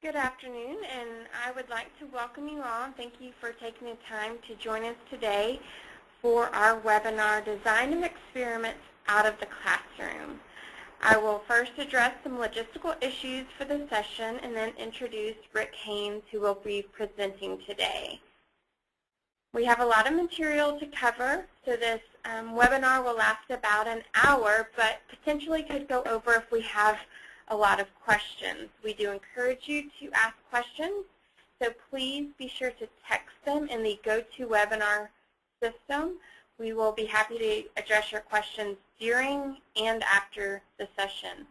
Good afternoon, and I would like to welcome you all and thank you for taking the time to join us today for our webinar, Design of Experiments Out of the Classroom. I will first address some logistical issues for the session and then introduce Rick Haynes, who will be presenting today. We have a lot of material to cover, so this webinar will last about an hour, but potentially could go over if we have a lot of questions. We do encourage you to ask questions, so please be sure to text them in the GoToWebinar system. We will be happy to address your questions during and after the session.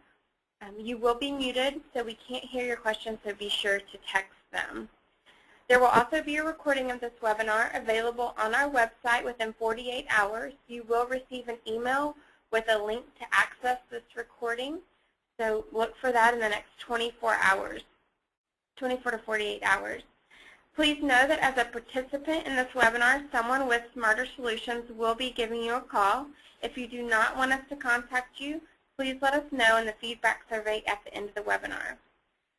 You will be muted, so we can't hear your questions, so be sure to text them. There will also be a recording of this webinar available on our website within 48 hours. You will receive an email with a link to access this recording. So look for that in the next 24 to 48 hours. Please know that as a participant in this webinar, someone with Smarter Solutions will be giving you a call. If you do not want us to contact you, please let us know in the feedback survey at the end of the webinar.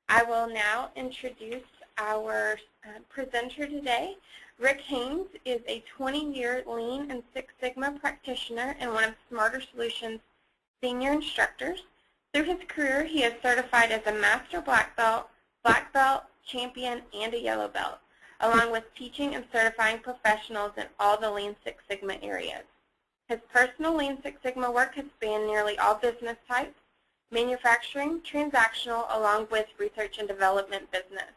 I will now introduce our presenter today. Rick Haynes is a 20-year Lean and Six Sigma practitioner and one of Smarter Solutions' senior instructors. Through his career, he is certified as a Master Black Belt, Champion, and a Yellow Belt, along with teaching and certifying professionals in all the Lean Six Sigma areas. His personal Lean Six Sigma work has spanned nearly all business types, manufacturing, transactional, along with research and development business.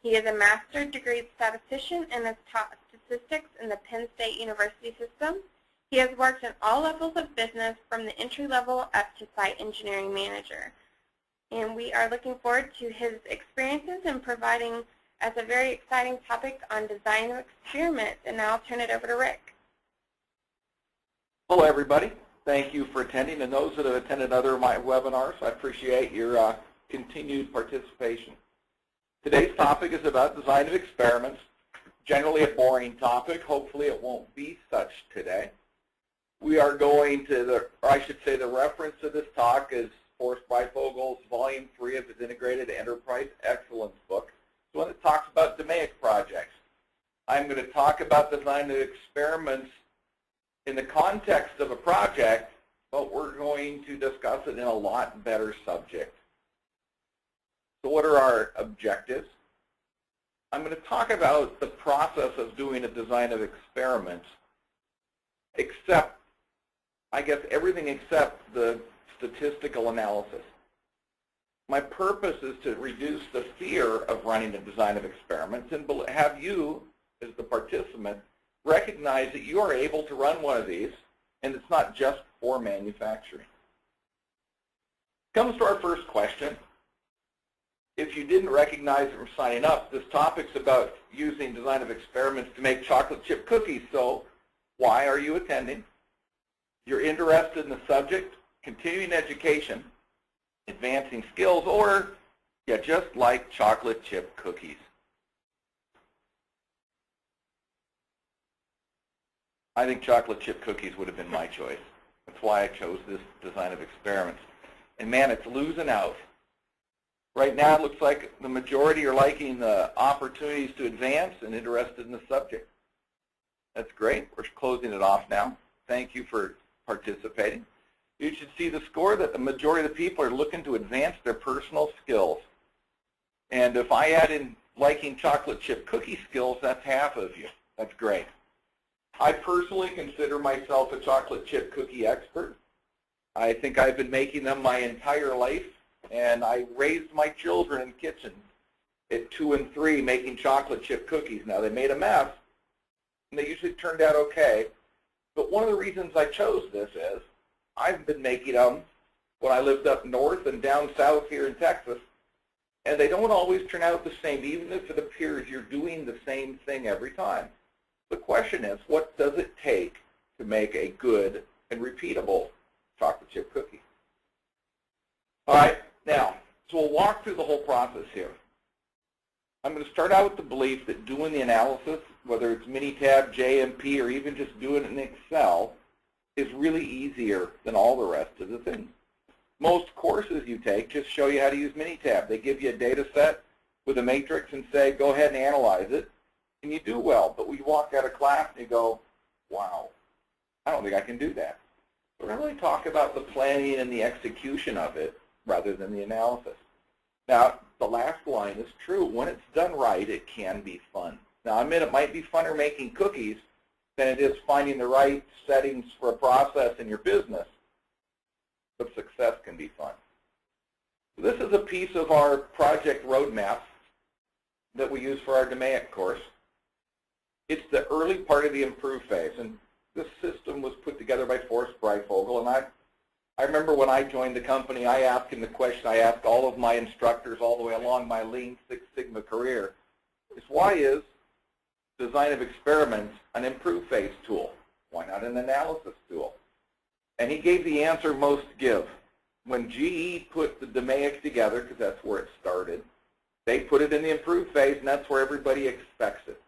He is a master's degree statistician and has taught statistics in the Penn State University system. He has worked in all levels of business from the entry level up to site engineering manager. And we are looking forward to his experiences and providing us a very exciting topic on design of experiments. And now I'll turn it over to Rick. Hello, everybody. Thank you for attending. And those that have attended other of my webinars, I appreciate your continued participation. Today's topic is about design of experiments, generally a boring topic. Hopefully it won't be such today. We are going to, the reference to this talk is Forrest Breifogel's Volume 3 of his Integrated Enterprise Excellence book. It's one that talks about DMAIC projects. I'm going to talk about design of experiments in the context of a project, but we're going to discuss it in a lot better subject. So what are our objectives? I'm going to talk about the process of doing a design of experiments, except, I guess, everything except the statistical analysis. My purpose is to reduce the fear of running a design of experiments and have you, as the participant, recognize that you are able to run one of these, and it's not just for manufacturing. Comes to our first question. If you didn't recognize it from signing up, this topic's about using design of experiments to make chocolate chip cookies. So why are you attending? You're interested in the subject, continuing education, advancing skills, or you just like chocolate chip cookies. I think chocolate chip cookies would have been my choice. That's why I chose this design of experiments. And man, it's losing out. Right now, it looks like the majority are liking the opportunities to advance and interested in the subject. That's great. We're closing it off now. Thank you for participating. You should see the score that the majority of the people are looking to advance their personal skills. And if I add in liking chocolate chip cookie skills, that's half of you. That's great. I personally consider myself a chocolate chip cookie expert. I think I've been making them my entire life. And I raised my children in kitchens at 2 and 3 making chocolate chip cookies. Now, they made a mess, and they usually turned out okay. But one of the reasons I chose this is I've been making them when I lived up north and down south here in Texas, and they don't always turn out the same, even if it appears you're doing the same thing every time. The question is, what does it take to make a good and repeatable chocolate chip cookie? All right. Now, so we'll walk through the whole process here. I'm going to start out with the belief that doing the analysis, whether it's Minitab, JMP, or even just doing it in Excel, is really easier than all the rest of the things. Most courses you take just show you how to use Minitab. They give you a data set, with a matrix and say, go ahead and analyze it, and you do well. But we walk out of class and you go, wow, I don't think I can do that. So we're really talk about the planning and the execution of it rather than the analysis. Now, the last line is true. When it's done right, it can be fun. Now, I admit it might be funner making cookies than it is finding the right settings for a process in your business, but success can be fun. This is a piece of our project roadmap that we use for our DMAIC course. It's the early part of the improve phase, and this system was put together by Forrest Breyfogle, and I remember when I joined the company, I asked him the question I asked all of my instructors all the way along my Lean Six Sigma career, is why is design of experiments an improve phase tool? Why not an analysis tool? And he gave the answer most give. When GE put the DMAIC together, because that's where it started, they put it in the improve phase, and that's where everybody expects it.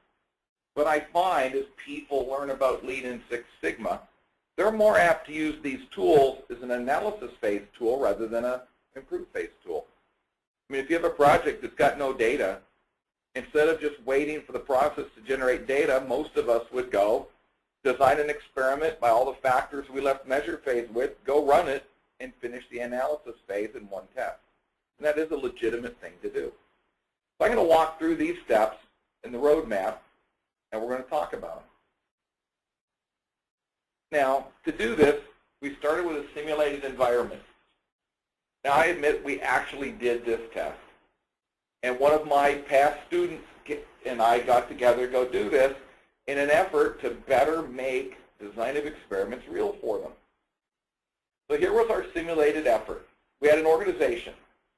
What I find is people learn about Lean and Six Sigma, they're more apt to use these tools as an analysis phase tool rather than an improve phase tool. I mean, if you have a project that's got no data, instead of just waiting for the process to generate data, most of us would go design an experiment by all the factors we left measure phase with, go run it, and finish the analysis phase in one test. And that is a legitimate thing to do. So I'm going to walk through these steps in the roadmap, and we're going to talk about them. Now, to do this, we started with a simulated environment. Now, I admit we actually did this test. And one of my past students and I got together to go do this in an effort to better make design of experiments real for them. So here was our simulated effort. We had an organization,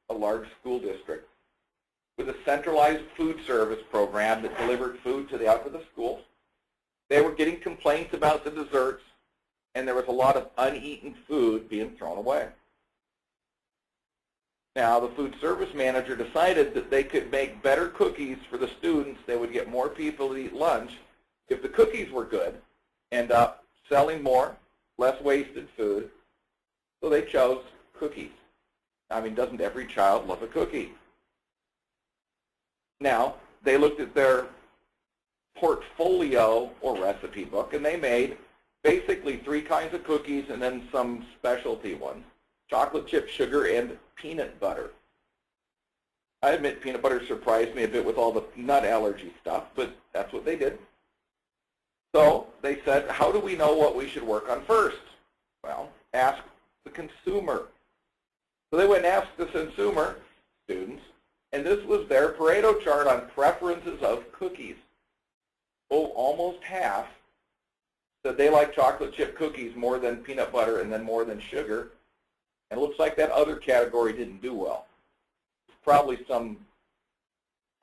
a large school district, with a centralized food service program that delivered food out to the schools. They were getting complaints about the desserts, and there was a lot of uneaten food being thrown away. Now, the food service manager decided that they could make better cookies for the students. They would get more people to eat lunch if the cookies were good, end up selling more, less wasted food. So they chose cookies. I mean, doesn't every child love a cookie? Now, they looked at their portfolio or recipe book, and they made basically 3 kinds of cookies and then some specialty ones: chocolate chip, sugar, and peanut butter. I admit peanut butter surprised me a bit with all the nut allergy stuff, but that's what they did. So they said, how do we know what we should work on first? Well, ask the consumer. So they went and asked the consumer, students, and this was their Pareto chart on preferences of cookies. Oh, almost half said they like chocolate chip cookies more than peanut butter and then more than sugar. And it looks like that other category didn't do well. It's probably some,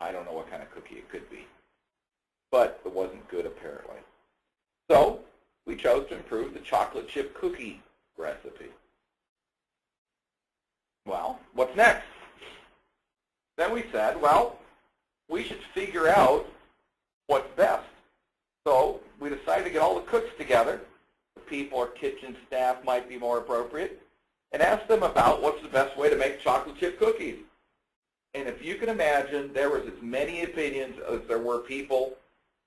I don't know what kind of cookie it could be, but it wasn't good apparently. So we chose to improve the chocolate chip cookie recipe. Well, what's next? Then we said, well, we should figure out what's best. So we decided to get all the cooks together. The people or kitchen staff might be more appropriate, and ask them about what's the best way to make chocolate chip cookies. And if you can imagine, there was as many opinions as there were people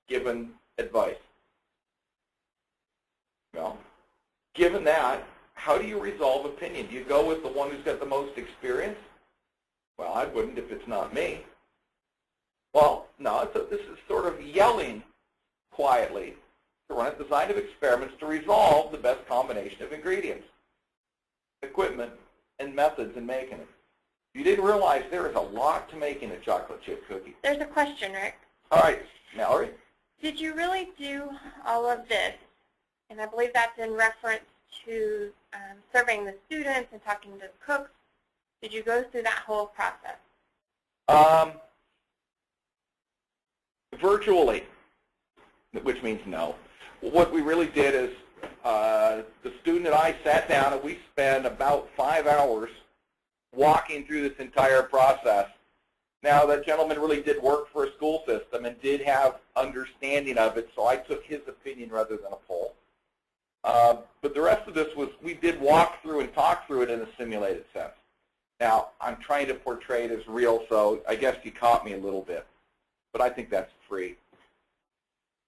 given advice. Well, given that, how do you resolve opinion? Do you go with the one who's got the most experience? Well, I wouldn't if it's not me. Well, no, this is sort of yelling quietly to run a design of experiments to resolve the best combination of ingredients, equipment, and methods in making it. You didn't realize there is a lot to making a chocolate chip cookie. There's a question, Rick. All right, Mallory. Did you really do all of this? And I believe that's in reference to surveying the students and talking to the cooks. Did you go through that whole process? Virtually, which means no. What we really did is the student and I sat down and we spent about 5 hours walking through this entire process. Now, that gentleman really did work for a school system and did have understanding of it, so I took his opinion rather than a poll. But the rest of this was, we did walk through and talk through it in a simulated sense. Now, I'm trying to portray it as real, so I guess you caught me a little bit. But I think that's free.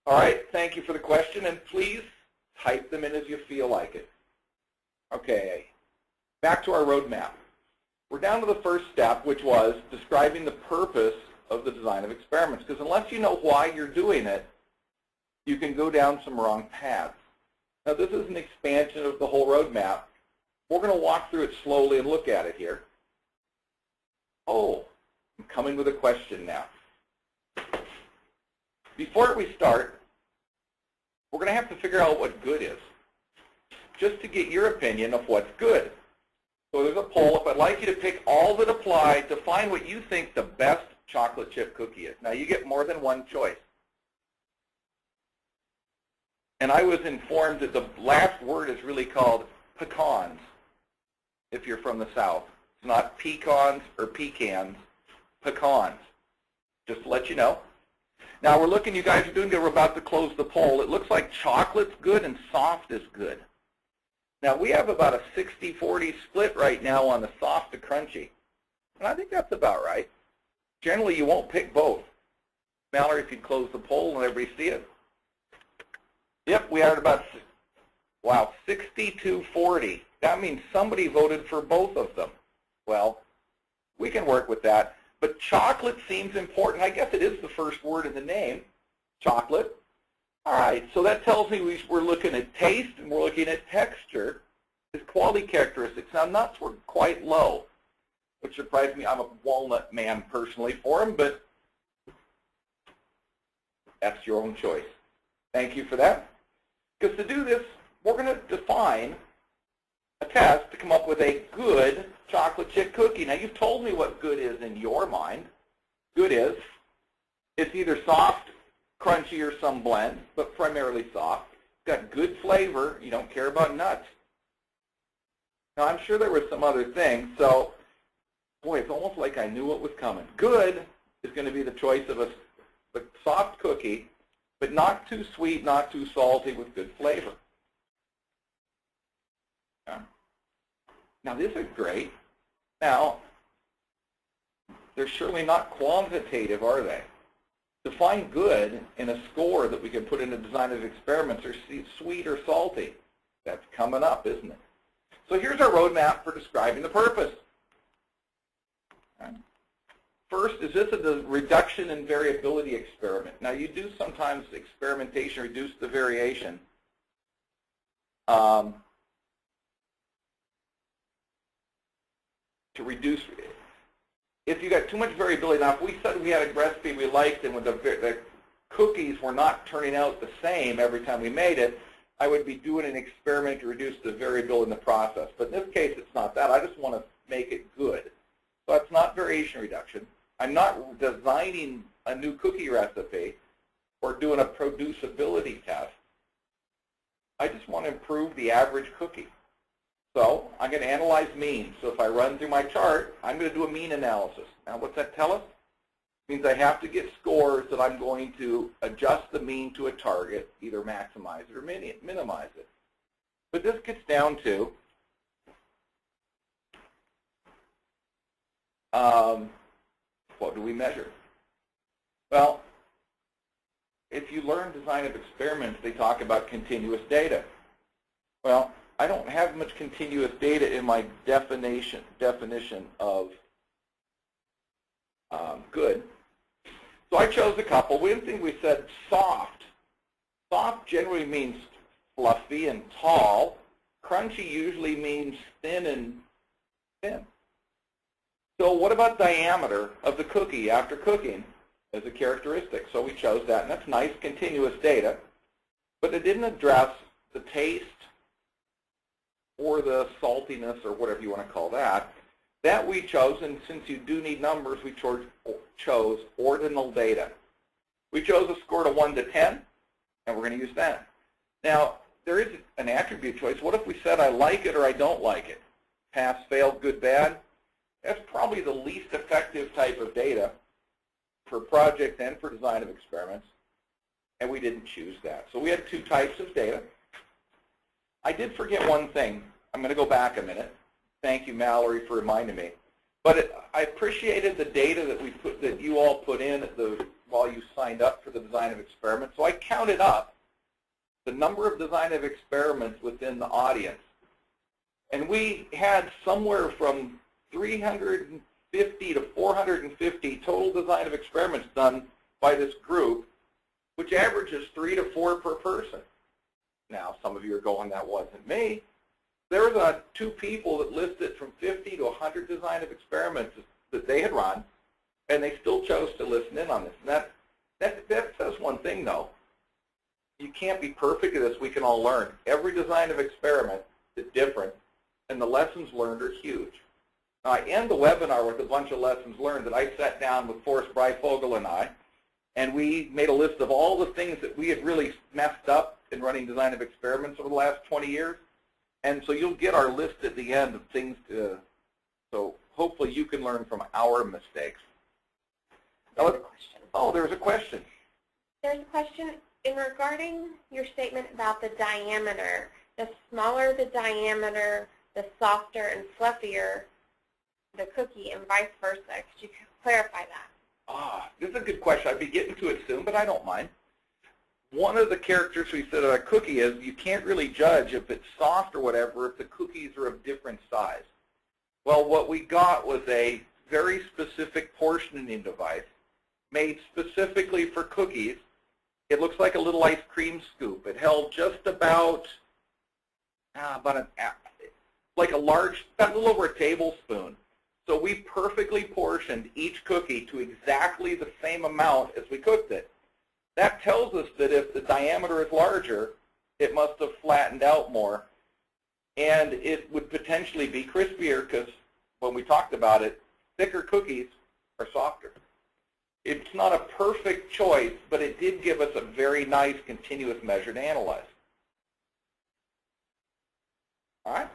All right, thank you for the question, and please type them in as you feel like it. Okay, back to our roadmap. We're down to the first step, which was describing the purpose of the design of experiments, because unless you know why you're doing it, you can go down some wrong paths. Now, this is an expansion of the whole roadmap. We're going to walk through it slowly and look at it here. Oh, I'm coming with a question now. Before we start, we're going to have to figure out what good is, just to get your opinion of what's good. So there's a poll. If I'd like you to pick all that apply to find what you think the best chocolate chip cookie is. Now, you get more than one choice. And I was informed that the last word is really called pecans, if you're from the South. It's not pecans or pecans, pecans, just to let you know. Now, we're looking, you guys are doing good. We're about to close the poll. It looks like chocolate's good and soft is good. Now, we have about a 60-40 split right now on the soft to crunchy. And I think that's about right. Generally, you won't pick both. Mallory, if you'd close the poll and everybody see it. Yep, we are at about, wow, 60-40. That means somebody voted for both of them. Well, we can work with that. But chocolate seems important. I guess it is the first word in the name, chocolate. All right, so that tells me we're looking at taste and we're looking at texture as quality characteristics. Now, nuts were quite low, which surprised me. I'm a walnut man personally for them, but that's your own choice. Thank you for that. Because to do this, we're going to define a test to come up with a good chocolate chip cookie. Now, you've told me what good is in your mind. Good is, it's either soft, crunchy, or some blend, but primarily soft. It's got good flavor. You don't care about nuts. Now, I'm sure there were some other things, so, boy, it's almost like I knew what was coming. Good is going to be the choice of a soft cookie, but not too sweet, not too salty, with good flavor. Yeah. Now, this is great. Now, they're surely not quantitative, are they? To find good in a score that we can put in a design of experiments are sweet or salty. That's coming up, isn't it? So here's our roadmap for describing the purpose. Okay. First, is this a reduction in variability experiment? Now, you do sometimes experimentation reduce the variation. To reduce, if you got too much variability. Now, if we said we had a recipe we liked and when the cookies were not turning out the same every time we made it, I would be doing an experiment to reduce the variability in the process. But in this case, it's not that. I just want to make it good. So it's not variation reduction. I'm not designing a new cookie recipe or doing a producibility test. I just want to improve the average cookie. So I'm going to analyze means. So if I run through my chart, I'm going to do a mean analysis. Now, what's that tell us? It means I have to get scores that I'm going to adjust the mean to a target, either maximize it or minimize it. But this gets down to what do we measure? Well, if you learn design of experiments, they talk about continuous data. Well, I don't have much continuous data in my definition of good. So I chose a couple. One thing we said, soft. Soft generally means fluffy and tall. Crunchy usually means thin and thin. So what about diameter of the cookie after cooking as a characteristic? So we chose that, and that's nice, continuous data. But it didn't address the taste or the saltiness or whatever you want to call that. That we chose, and since you do need numbers, we chose ordinal data. We chose a score to 1 to 10, and we're going to use that. Now, there is an attribute choice. What if we said I like it or I don't like it? Pass, fail, good, bad? That's probably the least effective type of data for projects and for design of experiments, and we didn't choose that. So we had two types of data. I did forget one thing. I'm going to go back a minute. Thank you, Mallory, for reminding me. But I appreciated the data that you all put in while you signed up for the design of experiments. So I counted up the number of design of experiments within the audience. And we had somewhere from 350 to 450 total design of experiments done by this group, which averages 3 to 4 per person. Now, some of you are going, that wasn't me. There was 2 people that listed from 50 to 100 design of experiments that they had run, and they still chose to listen in on this. And that says one thing, though. You can't be perfect at this. We can all learn. Every design of experiment is different, and the lessons learned are huge. Now, I end the webinar with a bunch of lessons learned that I sat down with Forrest Breifogel and we made a list of all the things that we had really messed up in running design of experiments over the last 20 years. And so you'll get our list at the end of things so hopefully you can learn from our mistakes. There's a question. Oh, there's a question. There's a question regarding your statement about the diameter. The smaller the diameter, the softer and fluffier the cookie, and vice versa. Could you clarify that? This is a good question. I'll be getting to it soon, but I don't mind. One of the characteristics we said of a cookie is you can't really judge if it's soft or whatever if the cookies are of different size. Well, what we got was a very specific portioning device made specifically for cookies. It looks like a little ice cream scoop. It held just about like a little over a tablespoon. So we perfectly portioned each cookie to exactly the same amount as we cooked it. That tells us that if the diameter is larger, it must have flattened out more, and it would potentially be crispier because when we talked about it, thicker cookies are softer. It's not a perfect choice, but it did give us a very nice continuous measure to analyze. All right?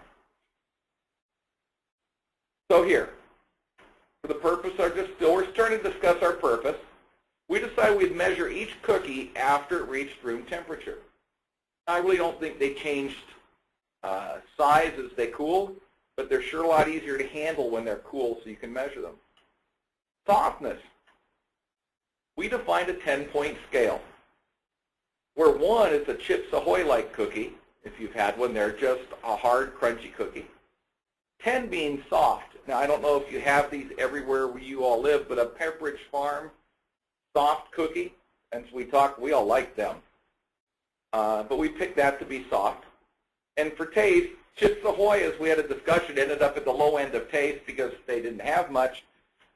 So here, for the purpose of we're starting to discuss our purpose. We decided we'd measure each cookie after it reached room temperature. I really don't think they changed size as they cooled, but they're sure a lot easier to handle when they're cool so you can measure them. Softness. We defined a 10-point scale, where 1 is a Chips Ahoy-like cookie. If you've had one, they're just a hard, crunchy cookie. 10 being soft. Now, I don't know if you have these everywhere where you all live, but a Pepperidge Farm soft cookie, and so we all like them. But we picked that to be soft. And for taste, Chips Ahoy, as we had a discussion, ended up at the low end of taste because they didn't have much.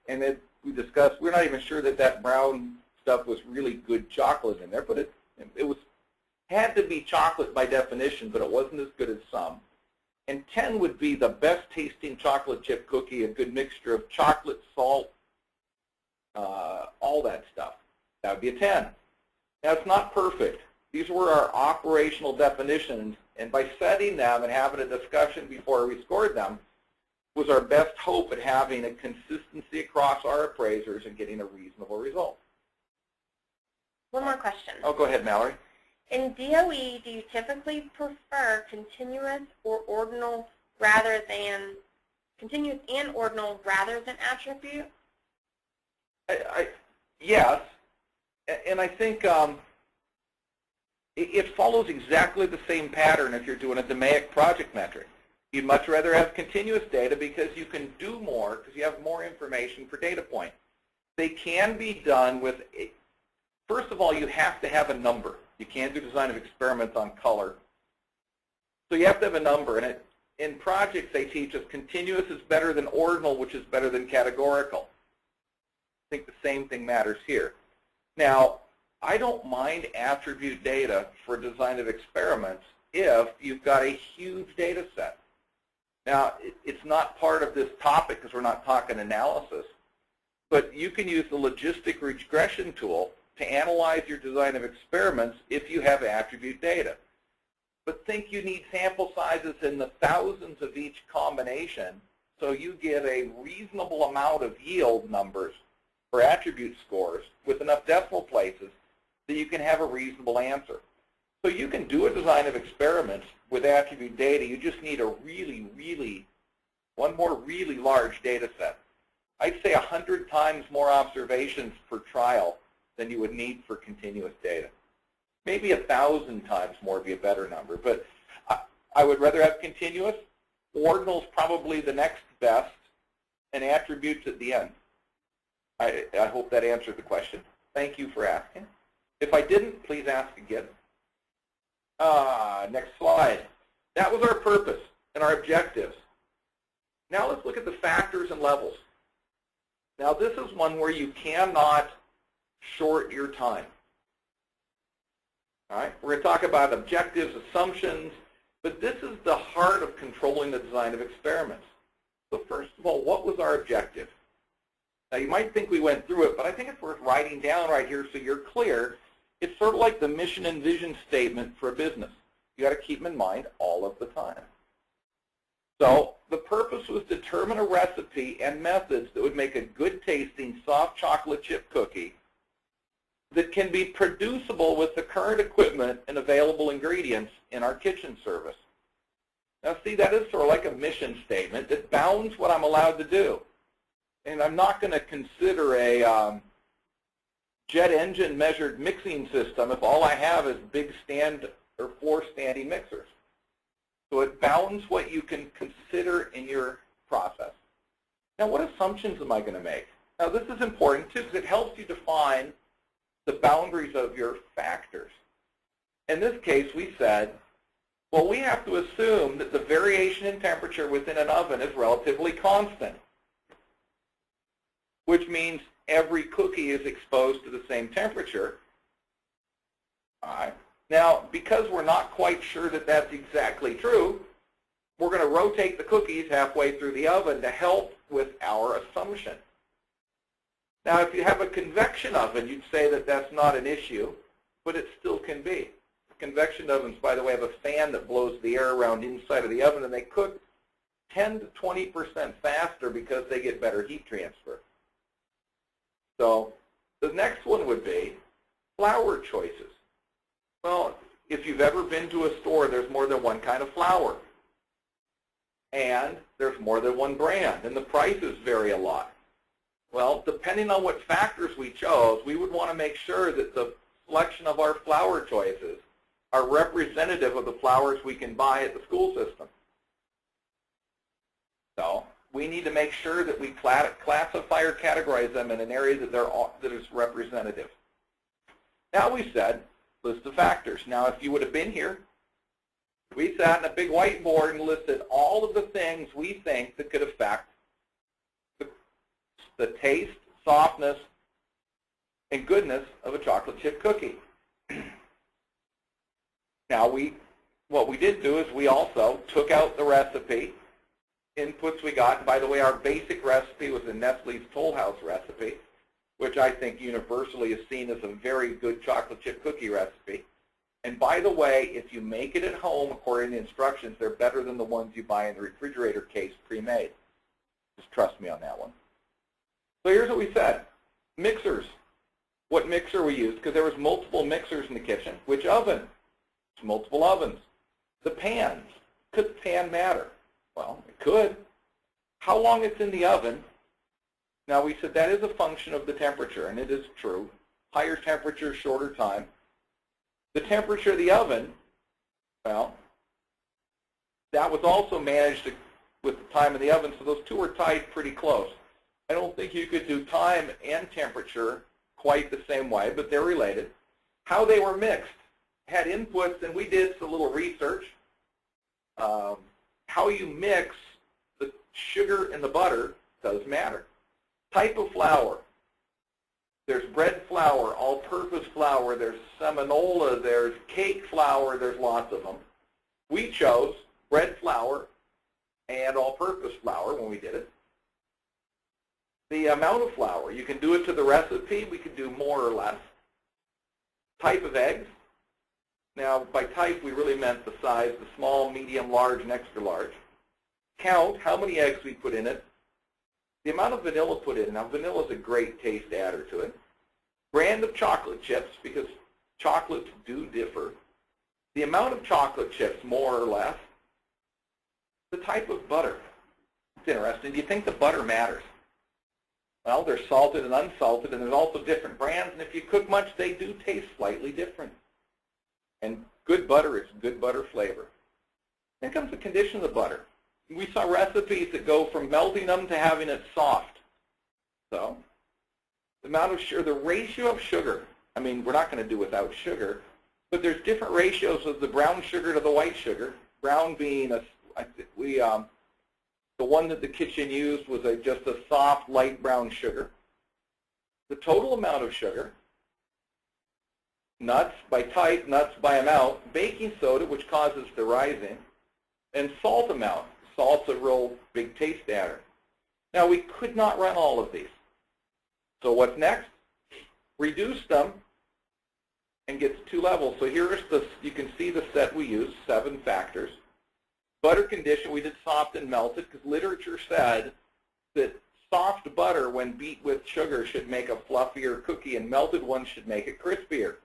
And then we discussed, we're not even sure that brown stuff was really good chocolate in there, but it had to be chocolate by definition, but it wasn't as good as some. And 10 would be the best tasting chocolate chip cookie, a good mixture of chocolate, salt, all that stuff. That would be a 10. Now, it's not perfect. These were our operational definitions, and by setting them and having a discussion before we scored them was our best hope at having a consistency across our appraisers and getting a reasonable result. One more question. Oh, go ahead, Mallory. In DOE, do you typically prefer continuous or ordinal rather than continuous and ordinal rather than attribute? Yes, and I think it follows exactly the same pattern if you're doing a DMAIC project metric. You'd much rather have continuous data because you can do more because you have more information per data point. They can be done with, first of all, you have to have a number. You can't do design of experiments on color. So you have to have a number. And in projects, they teach us continuous is better than ordinal, which is better than categorical. I think the same thing matters here. Now, I don't mind attribute data for design of experiments if you've got a huge data set. Now, it's not part of this topic because we're not talking analysis, but you can use the logistic regression tool to analyze your design of experiments if you have attribute data. But think you need sample sizes in the thousands of each combination so you get a reasonable amount of yield numbers for attribute scores with enough decimal places that you can have a reasonable answer. So you can do a design of experiments with attribute data. You just need a one more really large data set. I'd say 100 times more observations per trial than you would need for continuous data. Maybe 1,000 times more would be a better number, but I would rather have continuous. Ordinal's probably the next best, and attributes at the end. I hope that answered the question. Thank you for asking. If I didn't, please ask again. Next slide. That was our purpose and our objectives. Now let's look at the factors and levels. Now this is one where you cannot short your time. All right, we're going to talk about objectives, assumptions, but this is the heart of controlling the design of experiments. So first of all, what was our objective? Now you might think we went through it, but I think it's worth writing down right here so you're clear. It's sort of like the mission and vision statement for a business. You got to keep them in mind all of the time. So the purpose was to determine a recipe and methods that would make a good tasting soft chocolate chip cookie that can be producible with the current equipment and available ingredients in our kitchen service. Now see, that is sort of like a mission statement that bounds what I'm allowed to do. And I'm not going to consider a jet engine measured mixing system if all I have is big stand or floor standing mixers. So it bounds what you can consider in your process. Now what assumptions am I going to make? Now this is important too because it helps you define the boundaries of your factors. In this case we said, well, we have to assume that the variation in temperature within an oven is relatively constant, which means every cookie is exposed to the same temperature. All right. Now, because we're not quite sure that that's exactly true, we're going to rotate the cookies halfway through the oven to help with our assumption. Now, if you have a convection oven, you'd say that that's not an issue, but it still can be. Convection ovens, by the way, have a fan that blows the air around inside of the oven, and they cook 10 to 20% faster because they get better heat transfer. So the next one would be flour choices. Well, if you've ever been to a store, there's more than one kind of flour. And there's more than one brand, and the prices vary a lot. Well, depending on what factors we chose, we would want to make sure that the selection of our flour choices are representative of the flours we can buy at the school system. So we need to make sure that we classify or categorize them in an area that is representative. Now we said, list of factors. Now if you would have been here, we sat on a big whiteboard and listed all of the things we think that could affect the taste, softness, and goodness of a chocolate chip cookie. Now what we did do is we also took out the recipe inputs we got. And by the way, our basic recipe was a Nestle's Toll House recipe, which I think universally is seen as a very good chocolate chip cookie recipe. And by the way, if you make it at home according to instructions, they're better than the ones you buy in the refrigerator case pre-made. Just trust me on that one. So here's what we said. Mixers. What mixer we used, because there was multiple mixers in the kitchen. Which oven? Multiple ovens. The pans. Could the pan matter? Well, it could. How long it's in the oven? Now we said that is a function of the temperature, and it is true. Higher temperature, shorter time. The temperature of the oven, well, that was also managed with the time in the oven, so those two were tied pretty close. I don't think you could do time and temperature quite the same way, but they're related. How they were mixed had inputs, and we did a little research. How you mix the sugar and the butter does matter. Type of flour. There's bread flour, all-purpose flour, there's seminola, there's cake flour, there's lots of them. We chose bread flour and all-purpose flour when we did it. The amount of flour, you can do it to the recipe, we could do more or less. Type of eggs. Now, by type, we really meant the size, the small, medium, large, and extra large. Count how many eggs we put in it. The amount of vanilla put in. Now, vanilla is a great taste adder to it. Brand of chocolate chips, because chocolates do differ. The amount of chocolate chips, more or less. The type of butter. It's interesting. Do you think the butter matters? Well, there's salted and unsalted, and there's also different brands, and if you cook much, they do taste slightly different. And good butter is good butter flavor. Then comes the condition of the butter. We saw recipes that go from melting them to having it soft. So the amount of sugar, the ratio of sugar, I mean, we're not going to do without sugar, but there's different ratios of the brown sugar to the white sugar. Brown being the one that the kitchen used was just a soft, light brown sugar. The total amount of sugar, nuts by type, nuts by amount, baking soda, which causes the rising, and salt amount. Salt's a real big taste adder. Now, we could not run all of these. So what's next? Reduce them and get to 2 levels. So here's you can see the set we used, 7 factors. Butter condition, we did soft and melted because literature said that soft butter, when beat with sugar, should make a fluffier cookie, and melted ones should make it crispier.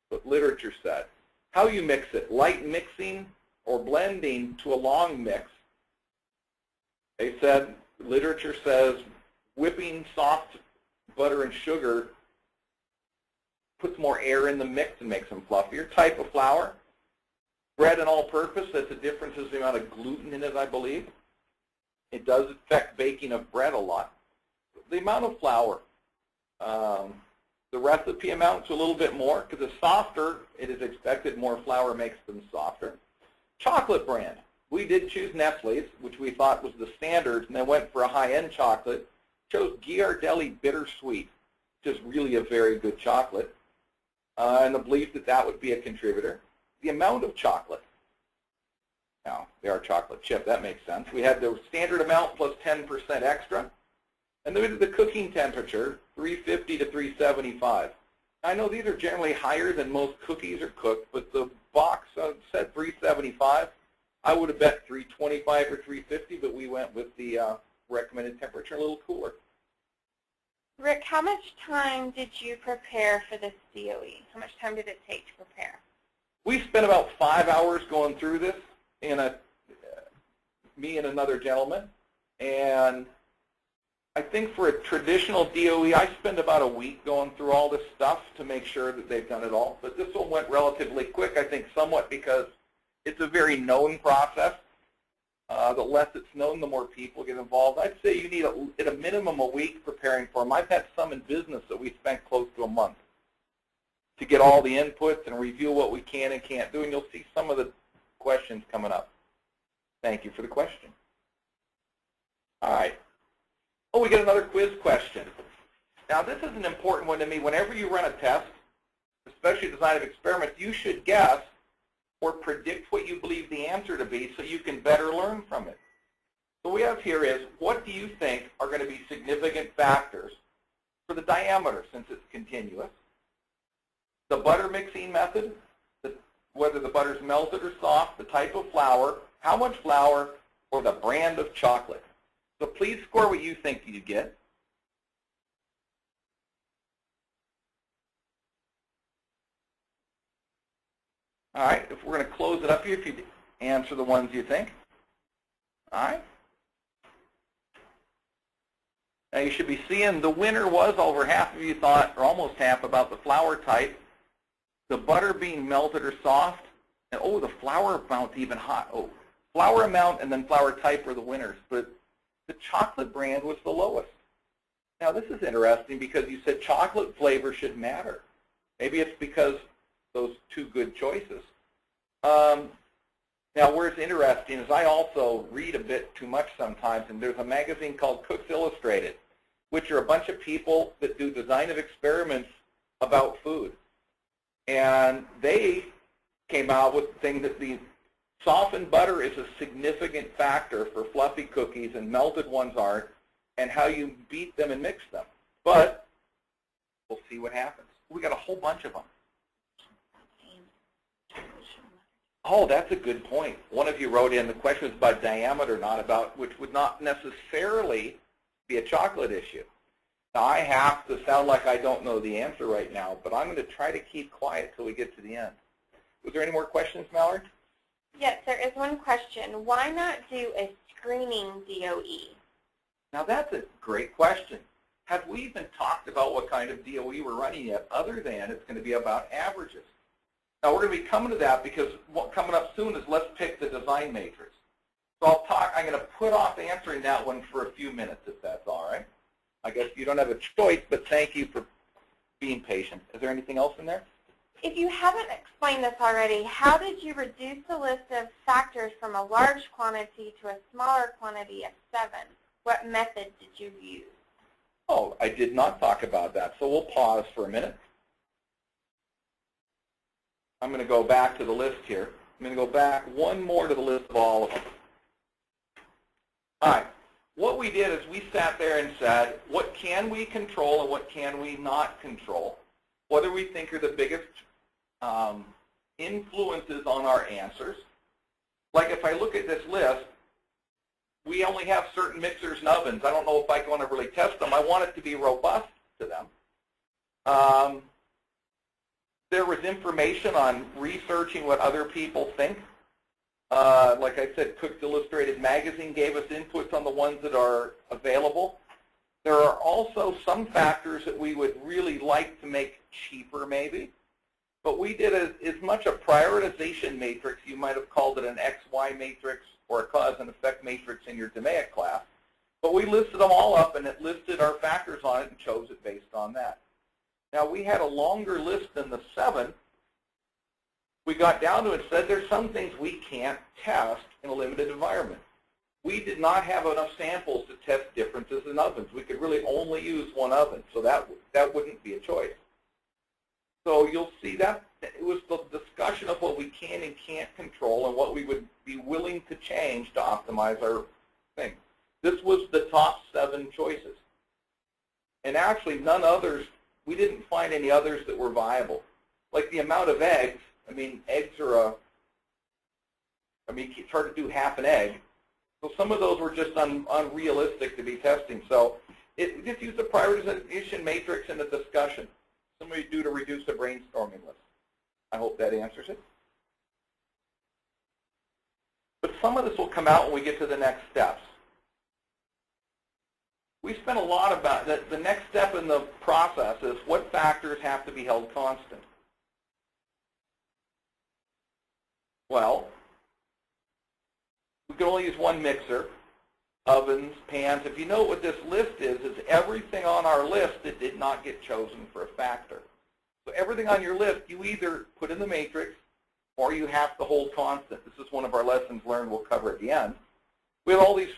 What literature said. How you mix it, light mixing or blending to a long mix. They said, literature says, whipping soft butter and sugar puts more air in the mix and makes them fluffier. Type of flour. Bread and all-purpose, that's the difference is the amount of gluten in it, I believe. It does affect baking of bread a lot. The amount of flour, the recipe amounts a little bit more because the softer, it is expected more flour makes them softer. Chocolate brand. We did choose Nestle's, which we thought was the standard, and then went for a high-end chocolate. Chose Ghirardelli Bittersweet, which is really a very good chocolate, and the belief that that would be a contributor. The amount of chocolate. Now, they are chocolate chip. That makes sense. We had the standard amount plus 10% extra. And then we did the cooking temperature, 350 to 375. I know these are generally higher than most cookies are cooked, but the box said 375. I would have bet 325 or 350, but we went with the recommended temperature a little cooler. Rick, how much time did you prepare for this DOE? How much time did it take to prepare? We spent about 5 hours going through this, me and another gentleman, and I think for a traditional DOE, I spend about a week going through all this stuff to make sure that they've done it all. But this one went relatively quick, I think somewhat because it's a very known process. The less it's known, the more people get involved. I'd say you need, at a minimum, a week preparing for them. I've had some in business that we spent close to a month to get all the inputs and review what we can and can't do, and you'll see some of the questions coming up. Thank you for the question. All right. Oh, we got another quiz question. Now, this is an important one to me. Whenever you run a test, especially design of experiments, you should guess or predict what you believe the answer to be so you can better learn from it. So what we have here is, what do you think are going to be significant factors for the diameter since it's continuous? The butter mixing method, whether the butter's melted or soft, the type of flour, how much flour, or the brand of chocolate. So please score what you think you get. All right, if we're going to close it up here, if you answer the ones you think. All right. Now you should be seeing the winner was over half of you thought, or almost half, about the flour type. The butter being melted or soft, and oh, the flour amount even hot. Oh, flour amount and then flour type are the winners, but the chocolate brand was the lowest. Now this is interesting because you said chocolate flavor should matter. Maybe it's because those 2 good choices. Now where it's interesting is I also read a bit too much sometimes, and there's a magazine called Cooks Illustrated, which are a bunch of people that do design of experiments about food. And they came out with the thing that the softened butter is a significant factor for fluffy cookies and melted ones aren't, and how you beat them and mix them. But we'll see what happens. We got a whole bunch of them. Oh, that's a good point. One of you wrote in, the question was about diameter, not about, which would not necessarily be a chocolate issue. Now, I have to sound like I don't know the answer right now, but I'm going to try to keep quiet till we get to the end. Was there any more questions, Mallory? Yes, there is one question. Why not do a screening DOE? Now, that's a great question. have we even talked about what kind of DOE we're running yet, other than it's going to be about averages? Now, we're going to be coming to that because what coming up soon is let's pick the design matrix. So I'm going to put off answering that one for a few minutes, if that's all right. I guess you don't have a choice, but thank you for being patient. Is there anything else in there? If you haven't explained this already, how did you reduce the list of factors from a large quantity to a smaller quantity of 7? What method did you use? Oh, I did not talk about that, so we'll pause for a minute. I'm going to go back to the list here. I'm going to go back one more to the list of all of them. All right. What we did is we sat there and said, what can we control and what can we not control? What do we think are the biggest influences on our answers? Like if I look at this list, we only have certain mixers and ovens. I don't know if I want to really test them. I want it to be robust to them. There was information on researching what other people think. Like I said, Cook's Illustrated Magazine gave us inputs on the ones that are available. There are also some factors that we would really like to make cheaper maybe. But we did as much a prioritization matrix, you might have called it an XY matrix or a cause and effect matrix in your DMAIC class. But we listed them all up and it listed our factors on it and chose it based on that. Now we had a longer list than the 7. We got down to it and said there's some things we can't test in a limited environment. We did not have enough samples to test differences in ovens. We could really only use one oven, so that wouldn't be a choice. So you'll see that it was the discussion of what we can and can't control and what we would be willing to change to optimize our thing. This was the top 7 choices. And actually none others, we didn't find any others that were viable. Like the amount of eggs, I mean, eggs are it's hard to do half an egg. So some of those were just unrealistic to be testing. So it just used a prioritization matrix in the discussion. Somebody do to reduce the brainstorming list. I hope that answers it. But some of this will come out when we get to the next steps. We spent a lot about that. The next step in the process is what factors have to be held constant. Well, we can only use one mixer, ovens, pans. If you know what this list is everything on our list that did not get chosen for a factor. So everything on your list, you either put in the matrix or you have to hold constant. This is one of our lessons learned we'll cover at the end. We have all these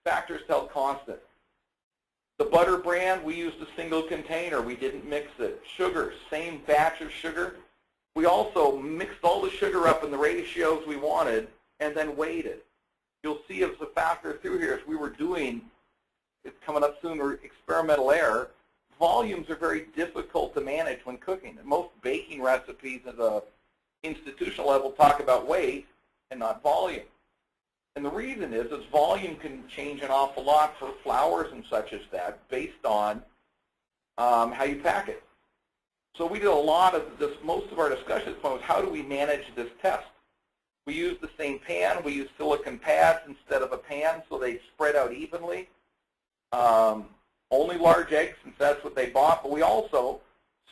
factors held constant. The butter brand, we used a single container. We didn't mix it. Sugar, same batch of sugar. We also mixed all the sugar up in the ratios we wanted and then weighed it. You'll see as a factor through here, as we were doing, it's coming up soon, experimental error, volumes are very difficult to manage when cooking. And most baking recipes at the institutional level talk about weight and not volume. And the reason is volume can change an awful lot for flours and such as that based on how you pack it. So we did a lot of this, most of our discussion was how do we manage this test? We used the same pan. We used silicon pads instead of a pan so they spread out evenly. Only large eggs since that's what they bought, but we also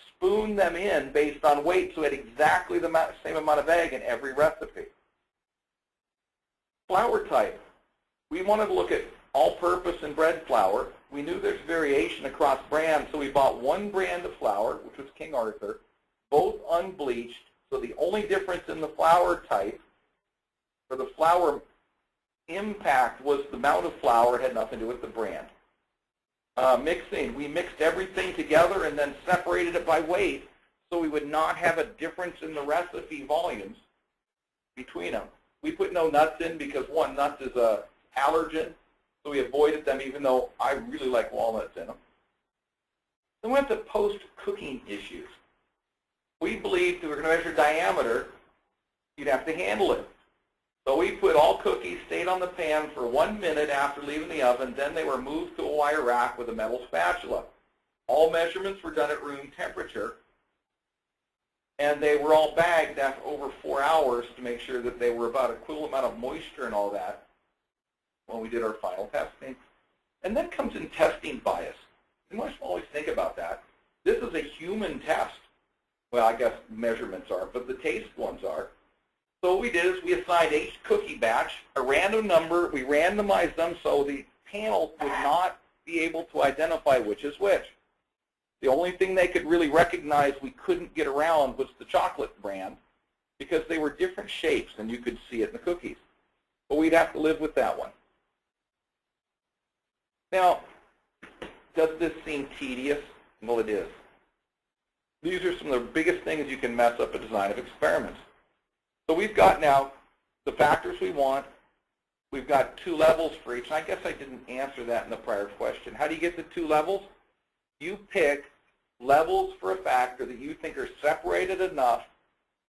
spooned them in based on weight so we had exactly the same amount of egg in every recipe. Flour type. We wanted to look at all-purpose and bread flour. We knew there's variation across brands, so we bought one brand of flour, which was King Arthur, both unbleached. So the only difference in the flour type, or the flour impact, was the amount of flour. It had nothing to do with the brand. Mixing, we mixed everything together and then separated it by weight so we would not have a difference in the recipe volumes between them. We put no nuts in because, one, nuts is an allergen, so we avoided them even though I really like walnuts in them. Then we went to post-cooking issues. We believed if we were going to measure diameter, you'd have to handle it. So we put all cookies, stayed on the pan for 1 minute after leaving the oven, then they were moved to a wire rack with a metal spatula. All measurements were done at room temperature, and they were all bagged after over 4 hours to make sure that they were about equivalent amount of moisture and all that when we did our final testing. And then comes in testing bias. You must always think about that. This is a human test. Well, I guess measurements aren't, but the taste ones are. So what we did is we assigned each cookie batch a random number. We randomized them so the panel would not be able to identify which is which. The only thing they could really recognize we couldn't get around was the chocolate brand because they were different shapes and you could see it in the cookies. But we'd have to live with that one. Now, does this seem tedious? Well, it is. These are some of the biggest things you can mess up a design of experiments. So we've got now the factors we want. We've got 2 levels for each. And I guess I didn't answer that in the prior question. How do you get the 2 levels? You pick levels for a factor that you think are separated enough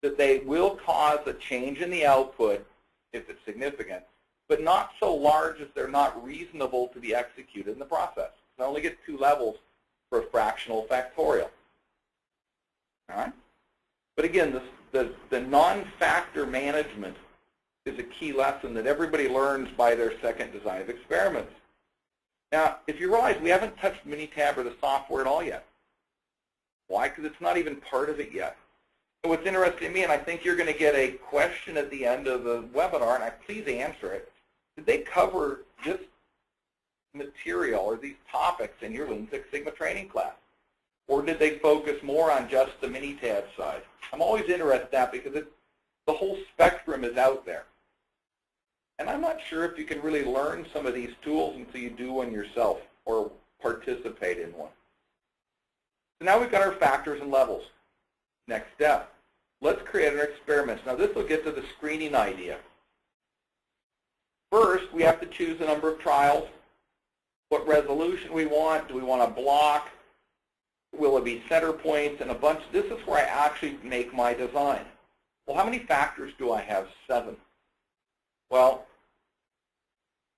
that they will cause a change in the output if it's significant, but not so large as they're not reasonable to be executed in the process. I only get 2 levels for a fractional factorial. All right? But again, the non-factor management is a key lesson that everybody learns by their second design of experiments. Now, if you realize we haven't touched Minitab or the software at all yet. Why? Because it's not even part of it yet. And what's interesting to me, and I think you're going to get a question at the end of the webinar, and please answer it, did they cover this material or these topics in your Lean Six Sigma training class? Or did they focus more on just the Minitab side? I'm always interested in that because the whole spectrum is out there. And I'm not sure if you can really learn some of these tools until you do one yourself or participate in one. So now we've got our factors and levels. Next step, let's create our experiments. Now this will get to the screening idea. First, we have to choose the number of trials, what resolution we want. Do we want a block? Will it be center points and a bunch? This is where I actually make my design. Well, how many factors do I have? 7. Well,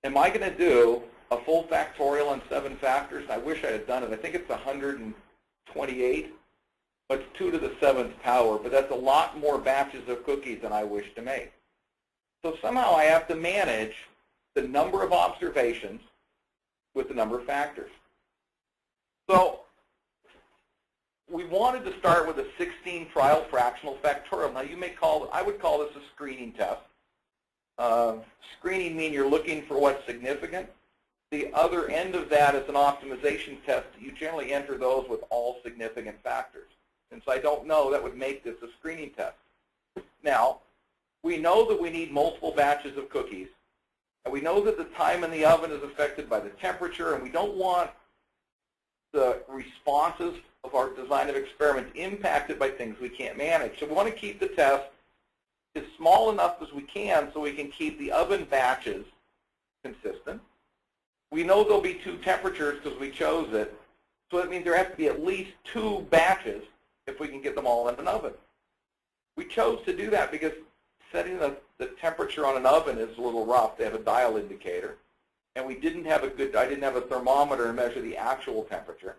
am I going to do a full factorial on 7 factors? I wish I had done it. I think it's 128. But it's 2 to the 7th power, but that's a lot more batches of cookies than I wish to make. So somehow I have to manage the number of observations with the number of factors. So we wanted to start with a 16 trial fractional factorial. Now you may I would call this a screening test. Screening means you're looking for what's significant. The other end of that is an optimization test. You generally enter those with all significant factors. Since I don't know, that would make this a screening test. Now, we know that we need multiple batches of cookies, and we know that the time in the oven is affected by the temperature, and we don't want the responses of our design of experiments impacted by things we can't manage. So we want to keep the test as small enough as we can so we can keep the oven batches consistent. We know there'll be 2 temperatures because we chose it, so that means there has to be at least 2 batches if we can get them all in an oven. We chose to do that because setting the temperature on an oven is a little rough. They have a dial indicator. And I didn't have a thermometer to measure the actual temperature.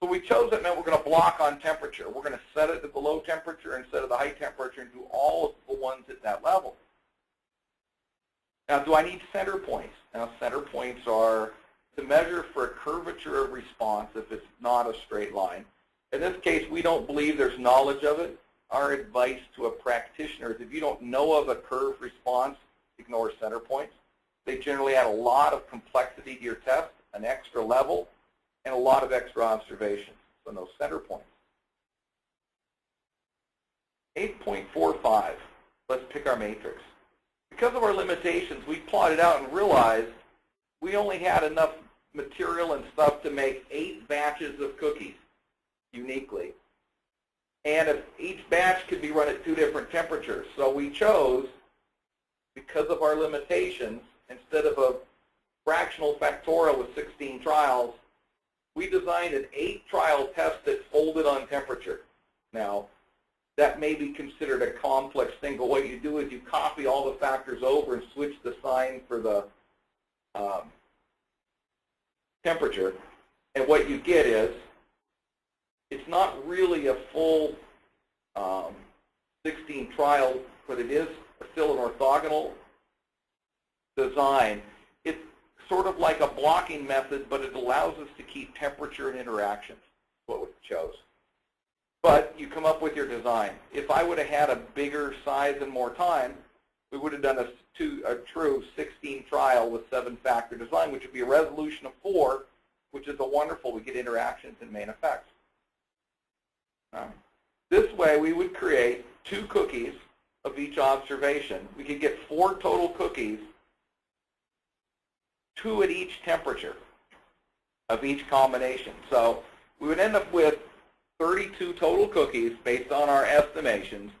So we chose it meant we're going to block on temperature. We're going to set it at the low temperature instead of the high temperature and do all of the ones at that level. Now, do I need center points? Now, center points are to measure for a curvature of response if it's not a straight line. In this case, we don't believe there's knowledge of it. Our advice to a practitioner is if you don't know of a curved response, ignore center points. They generally add a lot of complexity to your test, an extra level, and a lot of extra observations. So no center points. 8.45, let's pick our matrix. Because of our limitations, we plotted out and realized we only had enough material and stuff to make 8 batches of cookies uniquely. And if each batch could be run at 2 different temperatures. So we chose, because of our limitations, instead of a fractional factorial with 16 trials, we designed an 8-trial test that folded on temperature. Now, that may be considered a complex thing, but what you do is you copy all the factors over and switch the sign for the temperature. And what you get is, it's not really a full 16 trial, but it is still an orthogonal design. It's sort of like a blocking method, but it allows us to keep temperature and interactions, what we chose. But you come up with your design. If I would have had a bigger size and more time, we would have done a true 16 trial with 7-factor design, which would be a resolution of 4, which is a wonderful. We get interactions and main effects. This way, we would create 2 cookies of each observation. We could get 4 total cookies, 2 at each temperature of each combination. So we would end up with 32 total cookies based on our estimations,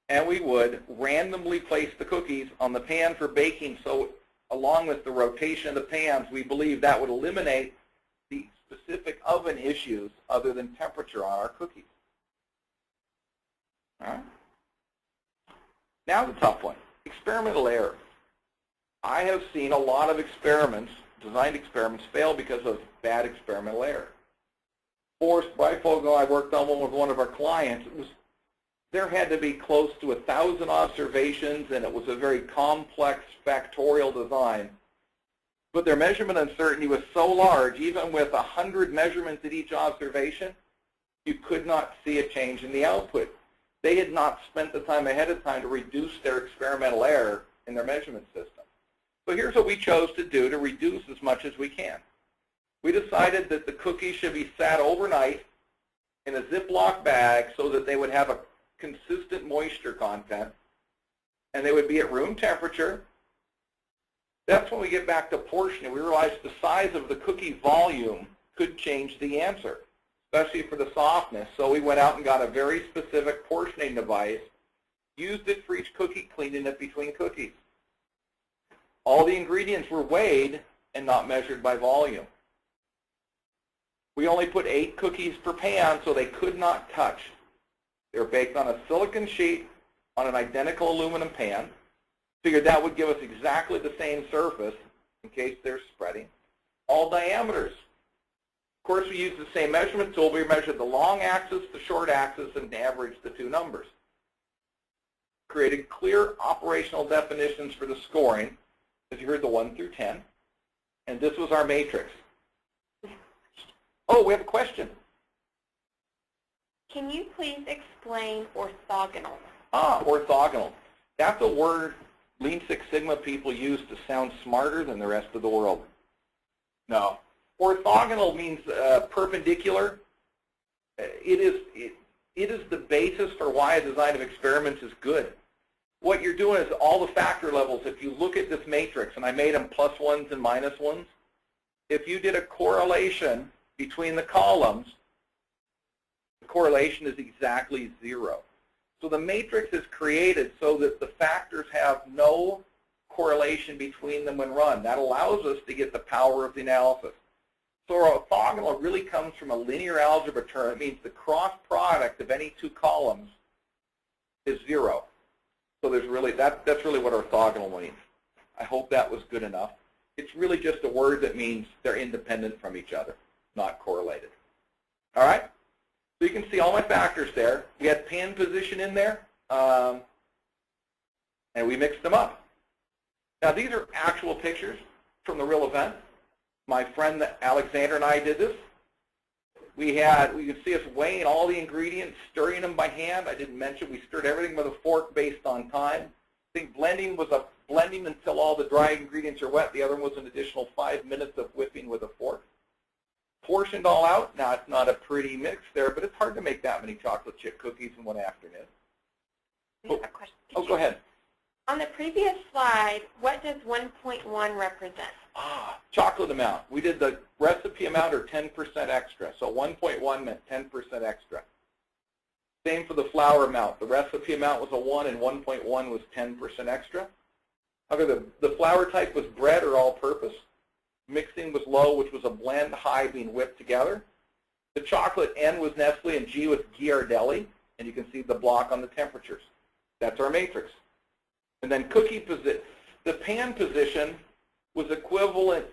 and we would randomly place the cookies on the pan for baking. So along with the rotation of the pans, we believe that would eliminate the specific oven issues other than temperature on our cookies. All right. Now the tough one, experimental error. I have seen a lot of experiments, designed experiments, fail because of bad experimental error. Forced bifocal I worked on one with one of our clients. There had to be close to 1,000 observations, and it was a very complex factorial design. But their measurement uncertainty was so large, even with 100 measurements at each observation, you could not see a change in the output. They had not spent the time ahead of time to reduce their experimental error in their measurement system. So here's what we chose to do to reduce as much as we can. We decided that the cookies should be sat overnight in a Ziploc bag so that they would have a consistent moisture content, and they would be at room temperature. That's when we get back to portioning. We realized the size of the cookie volume could change the answer, especially for the softness. So we went out and got a very specific portioning device, used it for each cookie, cleaning it between cookies. All the ingredients were weighed and not measured by volume. We only put 8 cookies per pan, so they could not touch. They were baked on a silicon sheet on an identical aluminum pan. Figured that would give us exactly the same surface in case they're spreading. All diameters. Of course, we used the same measurement tool. We measured the long axis, the short axis, and averaged the 2 numbers. Created clear operational definitions for the scoring, as you heard, the 1 through 10. And this was our matrix. Oh, we have a question. Can you please explain orthogonal? Orthogonal. That's a word Lean Six Sigma people use to sound smarter than the rest of the world. No. Orthogonal means perpendicular. It is the basis for why a design of experiments is good. What you're doing is all the factor levels. If you look at this matrix, and I made them +1s and -1s, if you did a correlation between the columns, the correlation is exactly 0. So the matrix is created so that the factors have no correlation between them when run. That allows us to get the power of the analysis. So orthogonal really comes from a linear algebra term. It means the cross product of any 2 columns is 0. So there's really that's really what orthogonal means. I hope that was good enough. It's really just a word that means they're independent from each other, not correlated. All right? So you can see all my factors there. We had pan position in there, and we mixed them up. Now these are actual pictures from the real event. My friend Alexander and I did this. We could see us weighing all the ingredients, stirring them by hand. I didn't mention we stirred everything with a fork based on time. I think blending was a blending until all the dry ingredients are wet. The other one was an additional 5 minutes of whipping with a fork. Portioned all out. Now, it's not a pretty mix there, but it's hard to make that many chocolate chip cookies in one afternoon. I have a question. Go ahead. On the previous slide, what does 1.1 represent? Chocolate amount. We did the recipe amount or 10% extra. So 1.1 meant 10% extra. Same for the flour amount. The recipe amount was a 1 and 1.1 was 10% extra. However, the flour type was bread or all-purpose. Mixing was low, which was a blend, high being whipped together. The chocolate N was Nestle and G was Ghirardelli, and you can see the block on the temperatures. That's our matrix. And then cookie position, the pan position was equivalent,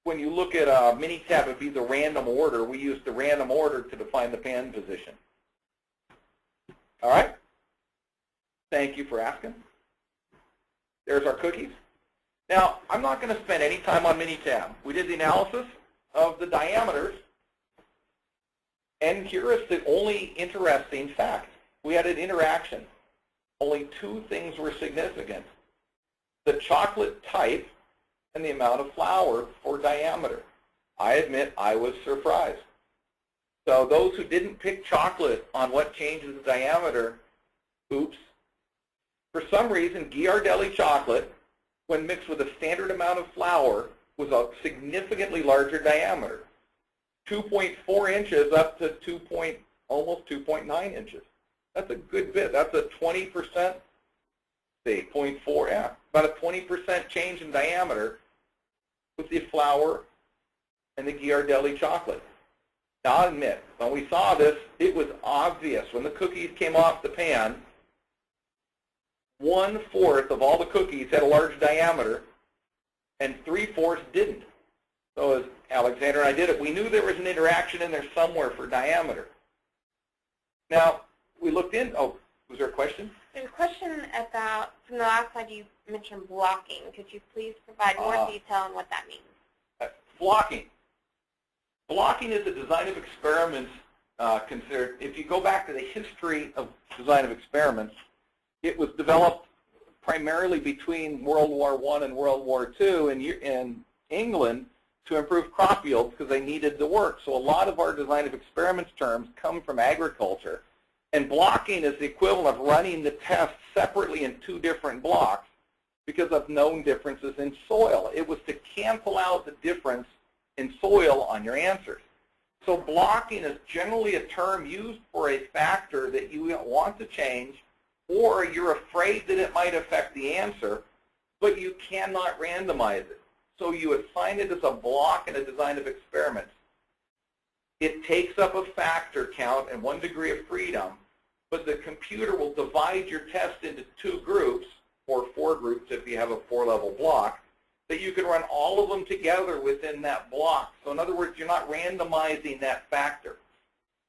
when you look at a Minitab, it'd be the random order. We used the random order to define the pan position. All right? Thank you for asking. There's our cookies. Now, I'm not going to spend any time on Minitab. We did the analysis of the diameters, and here is the only interesting fact. We had an interaction. Only two things were significant: the chocolate type and the amount of flour for diameter. I admit I was surprised. So those who didn't pick chocolate on what changes the diameter, oops. For some reason, Ghirardelli chocolate, when mixed with a standard amount of flour, was a significantly larger diameter, 2.4 inches up to almost 2.9 inches. That's a good bit. That's a 20%, say 0.4, yeah, about a 20% change in diameter with the flour and the Ghirardelli chocolate. Now, I'll admit, when we saw this, it was obvious. When the cookies came off the pan, 1/4 of all the cookies had a large diameter, and 3/4 didn't. So as Alexander and I did it, we knew there was an interaction in there somewhere for diameter. Now, we looked in, oh, was there a question? There's a question about, from the last slide you mentioned blocking. Could you please provide more detail on what that means? Blocking. Blocking is a design of experiments considered. If you go back to the history of design of experiments, it was developed primarily between World War I and World War II in England to improve crop yields because they needed the work. So a lot of our design of experiments terms come from agriculture. And blocking is the equivalent of running the test separately in two different blocks because of known differences in soil. It was to cancel out the difference in soil on your answers. So blocking is generally a term used for a factor that you want to change, or you're afraid that it might affect the answer, but you cannot randomize it. So you assign it as a block in a design of experiments. It takes up a factor count and 1 degree of freedom, but the computer will divide your test into 2 groups, or 4 groups if you have a 4-level block, that you can run all of them together within that block. So in other words, you're not randomizing that factor.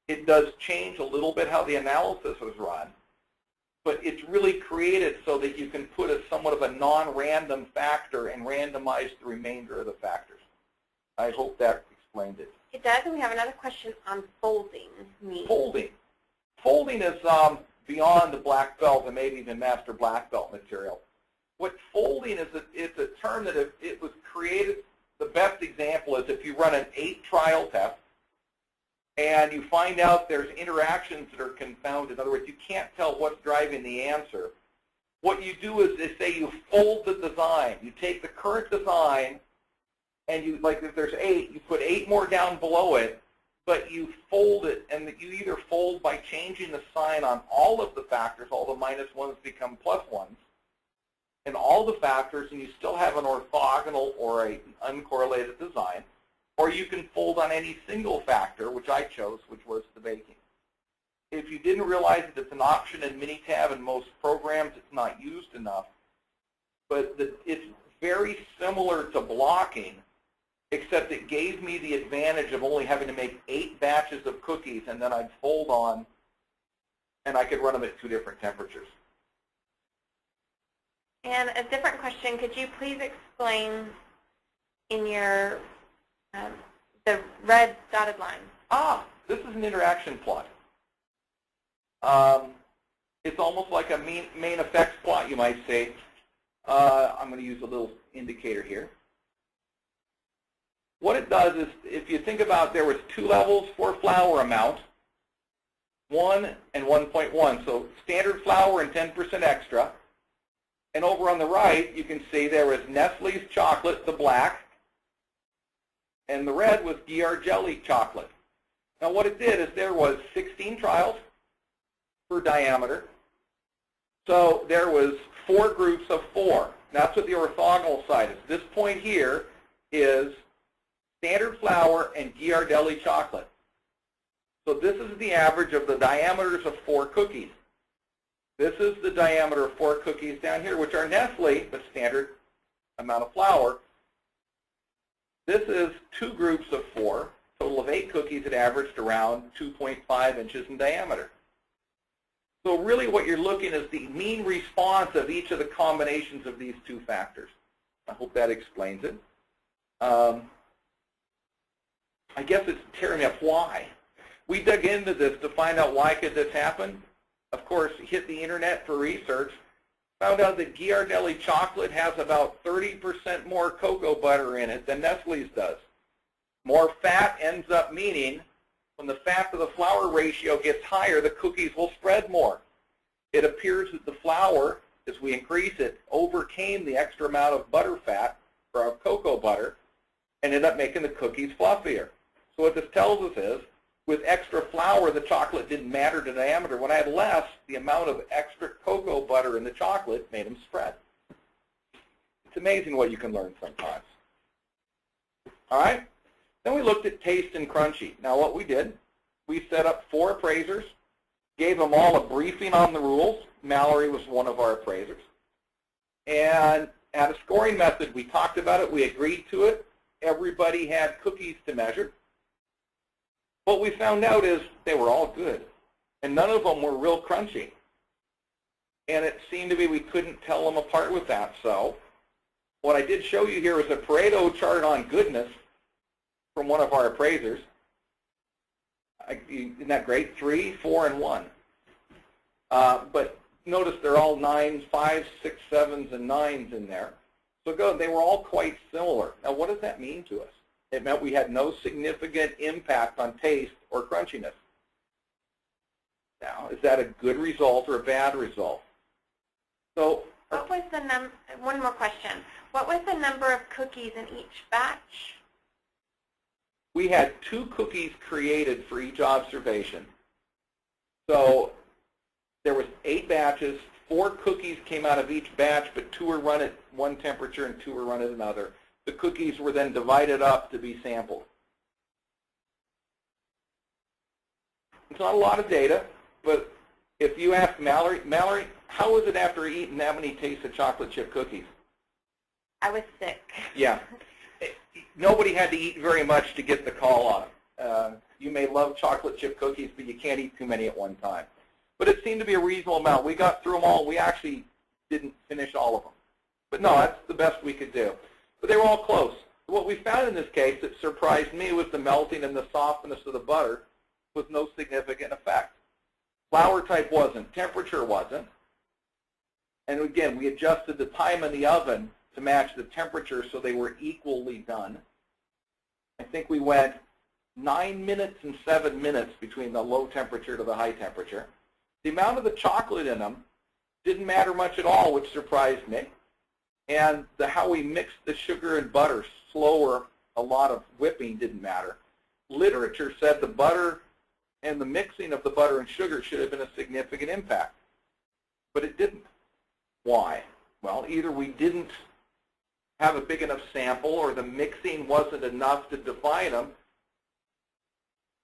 It does change a little bit how the analysis was run, but it's really created so that you can put a somewhat of a non-random factor and randomize the remainder of the factors. I hope that explained it. It does, and we have another question on folding. Folding. Folding is beyond the black belt and maybe even master black belt material. What folding is, it's a term that it was created. The best example is if you run an 8-trial test and you find out there's interactions that are confounded. In other words, you can't tell what's driving the answer. What you do is they say you fold the design. You take the current design and you, like if there's 8, you put 8 more down below it, but you fold it, and you either fold by changing the sign on all of the factors, all the -1s become +1s, and all the factors, and you still have an orthogonal or an uncorrelated design, or you can fold on any single factor, which I chose, which was the baking. If you didn't realize that it's an option in Minitab and most programs, it's not used enough, but it's very similar to blocking, except it gave me the advantage of only having to make 8 batches of cookies, and then I'd fold on, and I could run them at 2 different temperatures. And a different question, could you please explain in your, the red dotted line? This is an interaction plot. It's almost like a main effects plot, you might say. I'm going to use a little indicator here. What it does is, if you think about, there was 2 levels for flour amount, 1 and 1.1. So standard flour and 10% extra. And over on the right, you can see there was Nestle's chocolate, the black, and the red was Ghirardelli chocolate. Now what it did is there was 16 trials per diameter. So there was 4 groups of 4. That's what the orthogonal side is. This point here is standard flour and Ghirardelli chocolate. So this is the average of the diameters of 4 cookies. This is the diameter of 4 cookies down here, which are Nestle, but standard amount of flour. This is 2 groups of 4, total of 8 cookies that averaged around 2.5 inches in diameter. So really what you're looking at is the mean response of each of the combinations of these 2 factors. I hope that explains it. I guess it's tearing up why. We dug into this to find out why could this happen. Of course, hit the internet for research, found out that Ghirardelli chocolate has about 30% more cocoa butter in it than Nestle's does. More fat ends up meaning when the fat to the flour ratio gets higher, the cookies will spread more. It appears that the flour, as we increase it, overcame the extra amount of butter fat, or of cocoa butter, and ended up making the cookies fluffier. So what this tells us is, with extra flour, the chocolate didn't matter to diameter. When I had less, the amount of extra cocoa butter in the chocolate made them spread. It's amazing what you can learn sometimes. All right? Then we looked at taste and crunchy. Now what we did, we set up 4 appraisers, gave them all a briefing on the rules. Mallory was one of our appraisers. And had a scoring method. We talked about it. We agreed to it. Everybody had cookies to measure. What we found out is they were all good, and none of them were real crunchy. And it seemed to be we couldn't tell them apart with that. So what I did show you here is a Pareto chart on goodness from one of our appraisers. Isn't that great? 3, 4, and 1. But notice they're all 9s, 5s, 6, 7s, and 9s in there. So good. They were all quite similar. Now what does that mean to us? It meant we had no significant impact on taste or crunchiness. Now, is that a good result or a bad result? So, what was the one more question. What was the number of cookies in each batch? We had 2 cookies created for each observation. So there was 8 batches. 4 cookies came out of each batch, but 2 were run at one temperature and 2 were run at another. The cookies were then divided up to be sampled. It's not a lot of data, but if you ask Mallory, how was it after eating that many tastes of chocolate chip cookies? I was sick. Yeah. Nobody had to eat very much to get the call on them. You may love chocolate chip cookies, but you can't eat too many at one time. But it seemed to be a reasonable amount. We got through them all. We actually didn't finish all of them. But no, that's the best we could do. But they were all close. What we found in this case that surprised me was the melting and the softness of the butter with no significant effect. Flour type wasn't. Temperature wasn't. And again, we adjusted the time in the oven to match the temperature so they were equally done. I think we went 9 minutes and 7 minutes between the low temperature to the high temperature. The amount of the chocolate in them didn't matter much at all, which surprised me. And how we mixed the sugar and butter, slower, a lot of whipping didn't matter. Literature said the butter and the mixing of the butter and sugar should have been a significant impact. But it didn't. Why? Well, either we didn't have a big enough sample or the mixing wasn't enough to define them.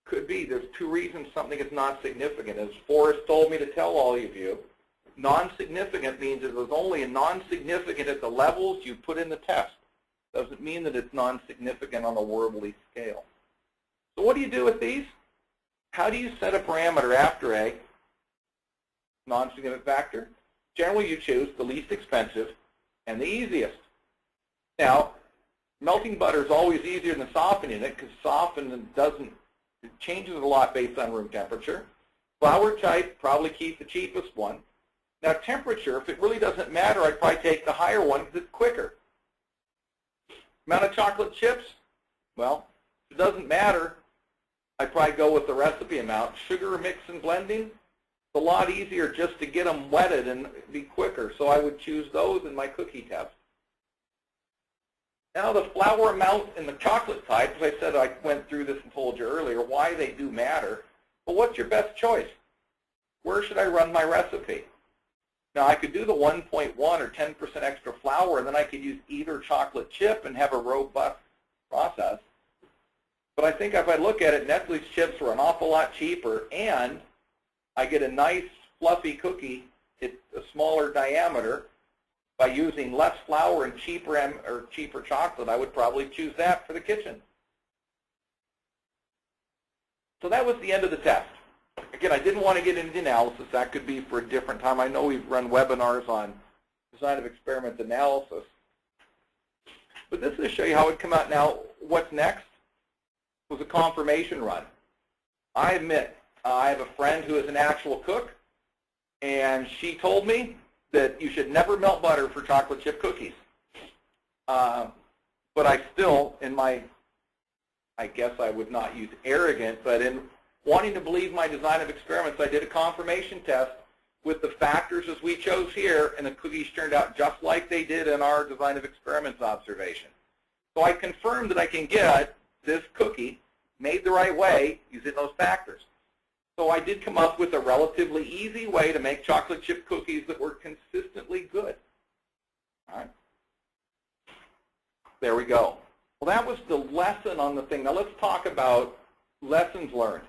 Could be. There's 2 reasons something is not significant. As Forrest told me to tell all of you, non-significant means it was only non-significant at the levels you put in the test. Doesn't mean that it's non-significant on a worldly scale. So what do you do with these? How do you set a parameter after a non-significant factor? Generally, you choose the least expensive and the easiest. Now, melting butter is always easier than softening it because softening it changes a lot based on room temperature. Flour type, probably keep the cheapest one. Now, temperature, if it really doesn't matter, I'd probably take the higher one because it's quicker. Amount of chocolate chips, well, if it doesn't matter, I'd probably go with the recipe amount. Sugar mix and blending, it's a lot easier just to get them wetted and be quicker, so I would choose those in my cookie test. Now, the flour amount and the chocolate type, as I said, I went through this and told you earlier why they do matter. But what's your best choice? Where should I run my recipe? Now, I could do the 1.1 or 10% extra flour, and then I could use either chocolate chip and have a robust process. But I think if I look at it, Nestle's chips were an awful lot cheaper, and I get a nice, fluffy cookie at a smaller diameter by using less flour and cheaper chocolate. I would probably choose that for the kitchen. So that was the end of the test. Again, I didn't want to get into the analysis. That could be for a different time. I know we've run webinars on design of experiment analysis. But this is to show you how it would come out. Now, what's next was a confirmation run. I admit, I have a friend who is an actual cook, and she told me that you should never melt butter for chocolate chip cookies. But I still, in my, I guess I would not use arrogant, but in wanting to believe my design of experiments, I did a confirmation test with the factors as we chose here, and the cookies turned out just like they did in our design of experiments observation. So I confirmed that I can get this cookie made the right way using those factors. So I did come up with a relatively easy way to make chocolate chip cookies that were consistently good. All right. There we go. Well, that was the lesson on the thing. Now let's talk about lessons learned.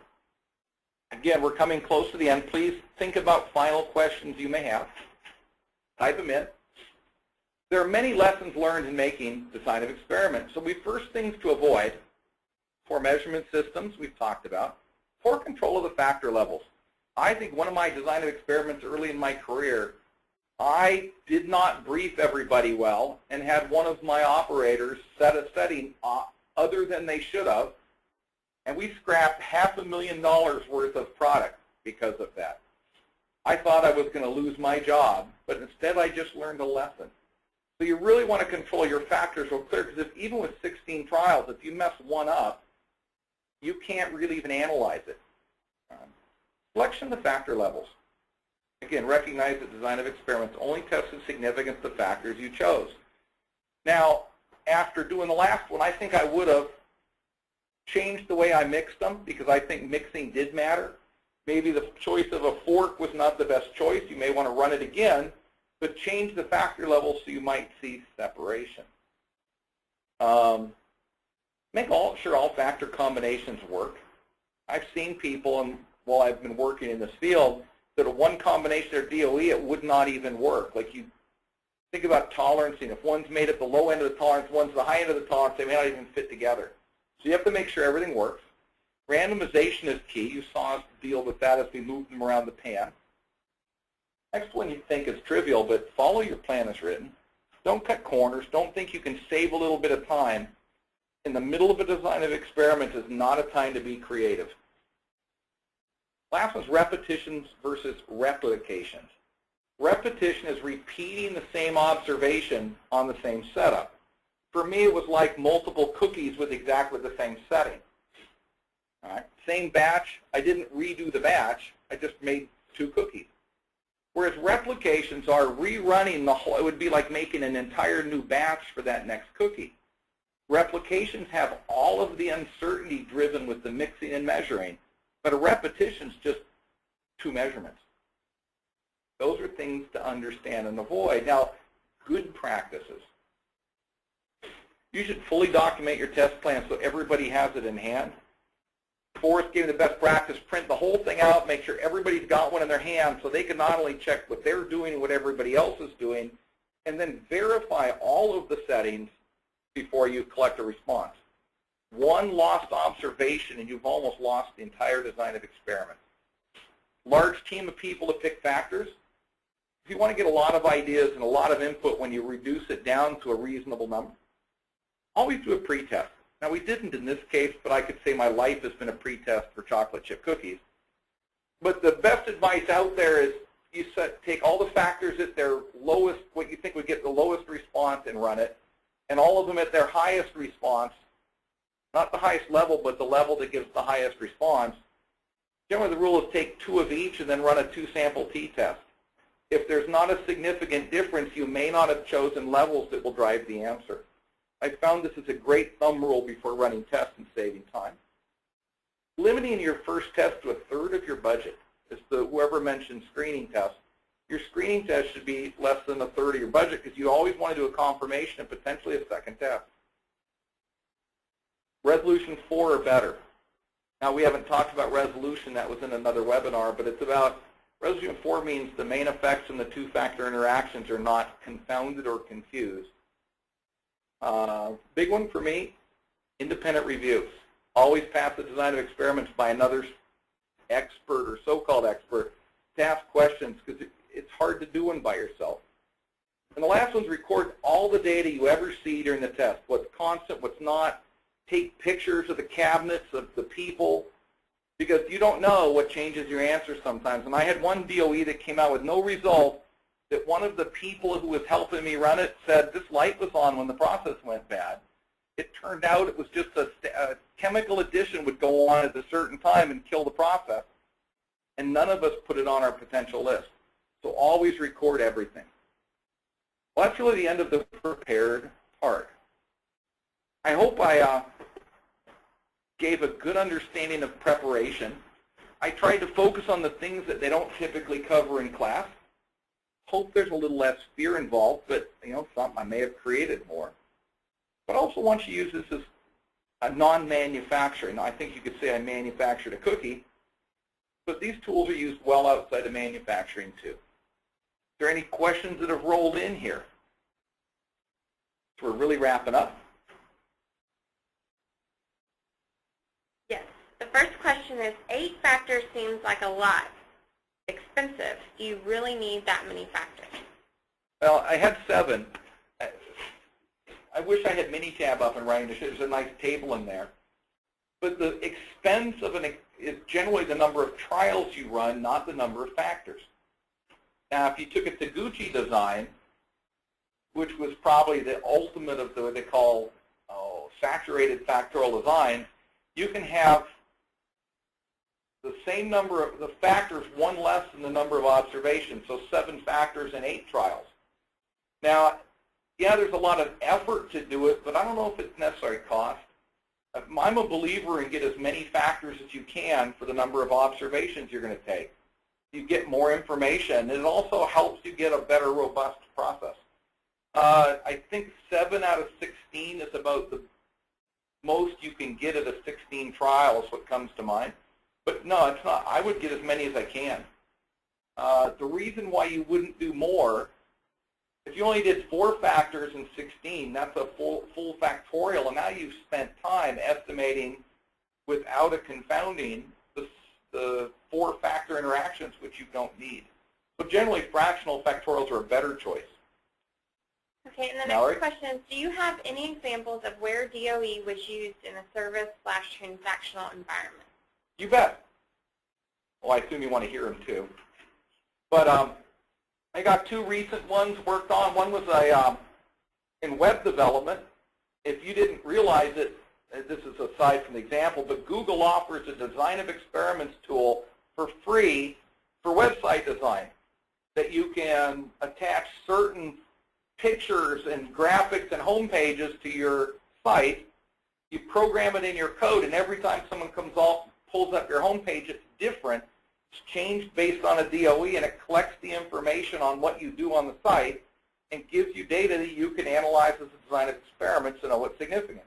Again, we're coming close to the end. Please think about final questions you may have. Type them in. There are many lessons learned in making design of experiments. So we first things to avoid: poor measurement systems, we've talked about. Poor control of the factor levels. I think one of my design of experiments early in my career, I did not brief everybody well and had one of my operators set a setting other than they should have, and we scrapped $500,000 worth of product because of that. I thought I was going to lose my job, but instead I just learned a lesson. So you really want to control your factors real clear, because even with 16 trials, if you mess one up, you can't really even analyze it. Selection of the factor levels. Again, recognize that design of experiments only tested significance of the factors you chose. Now, after doing the last one, I think I would have changed the way I mixed them, because I think mixing did matter. Maybe the choice of a fork was not the best choice. You may want to run it again, but change the factor levels so you might see separation. Make sure all factor combinations work. I've seen people, and while I've been working in this field, that one combination of DOE, it would not even work. Like, you think about tolerancing. If one's made at the low end of the tolerance, one's the high end of the tolerance, they may not even fit together. So you have to make sure everything works. Randomization is key. You saw us deal with that as we moved them around the pan. Next one you think is trivial, but follow your plan as written. Don't cut corners. Don't think you can save a little bit of time. In the middle of a design of experiments is not a time to be creative. Last one's repetitions versus replications. Repetition is repeating the same observation on the same setup. For me, it was like multiple cookies with exactly the same setting. All right. Same batch. I didn't redo the batch. I just made 2 cookies. Whereas replications are rerunning the whole. It would be like making an entire new batch for that next cookie. Replications have all of the uncertainty driven with the mixing and measuring, but a repetition is just 2 measurements. Those are things to understand and avoid. Now, good practices. You should fully document your test plan so everybody has it in hand. Forrest gave the best practice: print the whole thing out, make sure everybody's got one in their hand so they can not only check what they're doing and what everybody else is doing, and then verify all of the settings before you collect a response. One lost observation and you've almost lost the entire design of experiment. Large team of people to pick factors. If you want to get a lot of ideas and a lot of input when you reduce it down to a reasonable number, always do a pretest. Now, we didn't in this case, but I could say my life has been a pretest for chocolate chip cookies. But the best advice out there is you take all the factors at their lowest, what you think would get the lowest response, and run it, and all of them at their highest response, not the highest level, but the level that gives the highest response. Generally, the rule is take 2 of each and then run a 2-sample t-test. If there's not a significant difference, you may not have chosen levels that will drive the answer. I found this is a great thumb rule before running tests and saving time. Limiting your first test to 1/3 of your budget. Is whoever mentioned screening tests. Your screening test should be less than 1/3 of your budget, because you always want to do a confirmation and potentially a second test. Resolution 4 or better. Now, we haven't talked about resolution. That was in another webinar, but it's about resolution 4 means the main effects and the 2-factor interactions are not confounded or confused. Big one for me, independent reviews. Always pass the design of experiments by another expert or so-called expert to ask questions, because it's hard to do one by yourself. And the last one's record all the data you ever see during the test, what's constant, what's not. Take pictures of the cabinets, of the people, because you don't know what changes your answer sometimes. And I had one DOE that came out with no result, that one of the people who was helping me run it said this light was on when the process went bad. It turned out it was just a chemical addition would go on at a certain time and kill the process. And none of us put it on our potential list. So always record everything. Well, that's really the end of the prepared part. I hope I gave a good understanding of preparation. I tried to focus on the things that they don't typically cover in class. Hope there's a little less fear involved, but something I may have created more. But I also want you to use this as a non-manufacturing. I think you could say I manufactured a cookie, but these tools are used well outside of manufacturing too. Is there any questions that have rolled in here? So we're really wrapping up. Yes. The first question is, 8 factors seems like a lot. Expensive. Do you really need that many factors? Well, I had 7. I wish I had Minitab up and running. There's a nice table in there. But the expense of is generally the number of trials you run, not the number of factors. Now, if you took a Taguchi design, which was probably the ultimate of what they call saturated factorial design, you can have the same number of the factors, 1 less than the number of observations, so 7 factors and 8 trials. Now, yeah, there's a lot of effort to do it, but I don't know if it's necessary cost. I'm a believer in get as many factors as you can for the number of observations you're going to take. You get more information, and it also helps you get a better, robust process. I think 7 out of 16 is about the most you can get at a 16 trial is what comes to mind. But no, it's not. I would get as many as I can. The reason why you wouldn't do more, if you only did 4 factors in 16, that's a full factorial, and now you've spent time estimating without a confounding the 4 factor interactions, which you don't need. So generally, fractional factorials are a better choice. Okay, and the next question is, do you have any examples of where DOE was used in a service/transactional environment? You bet. Well, I assume you want to hear them too. But I got 2 recent ones worked on. One was in web development. If you didn't realize it, this is aside from the example, but Google offers a design of experiments tool for free for website design that you can attach certain pictures and graphics and home pages to your site. You program it in your code, and every time someone pulls up your home page, it's different. It's changed based on a DOE, and it collects the information on what you do on the site and gives you data that you can analyze as a design of experiments to know what's significant.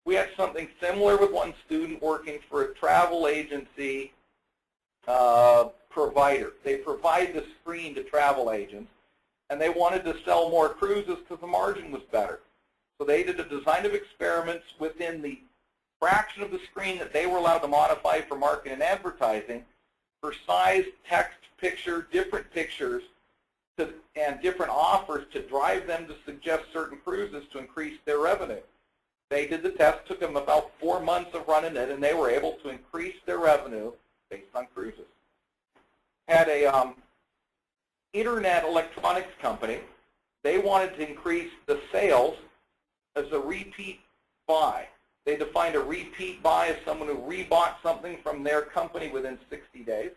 We had something similar with one student working for a travel agency provider. They provide the screen to travel agents, and they wanted to sell more cruises because the margin was better. So they did a design of experiments within the fraction of the screen that they were allowed to modify for marketing and advertising for size, text, picture, different pictures, and different offers to drive them to suggest certain cruises to increase their revenue. They did the test, took them about 4 months of running it, and they were able to increase their revenue based on cruises. Had a internet electronics company. They wanted to increase the sales as a repeat buy. They defined a repeat buy as someone who rebought something from their company within 60 days.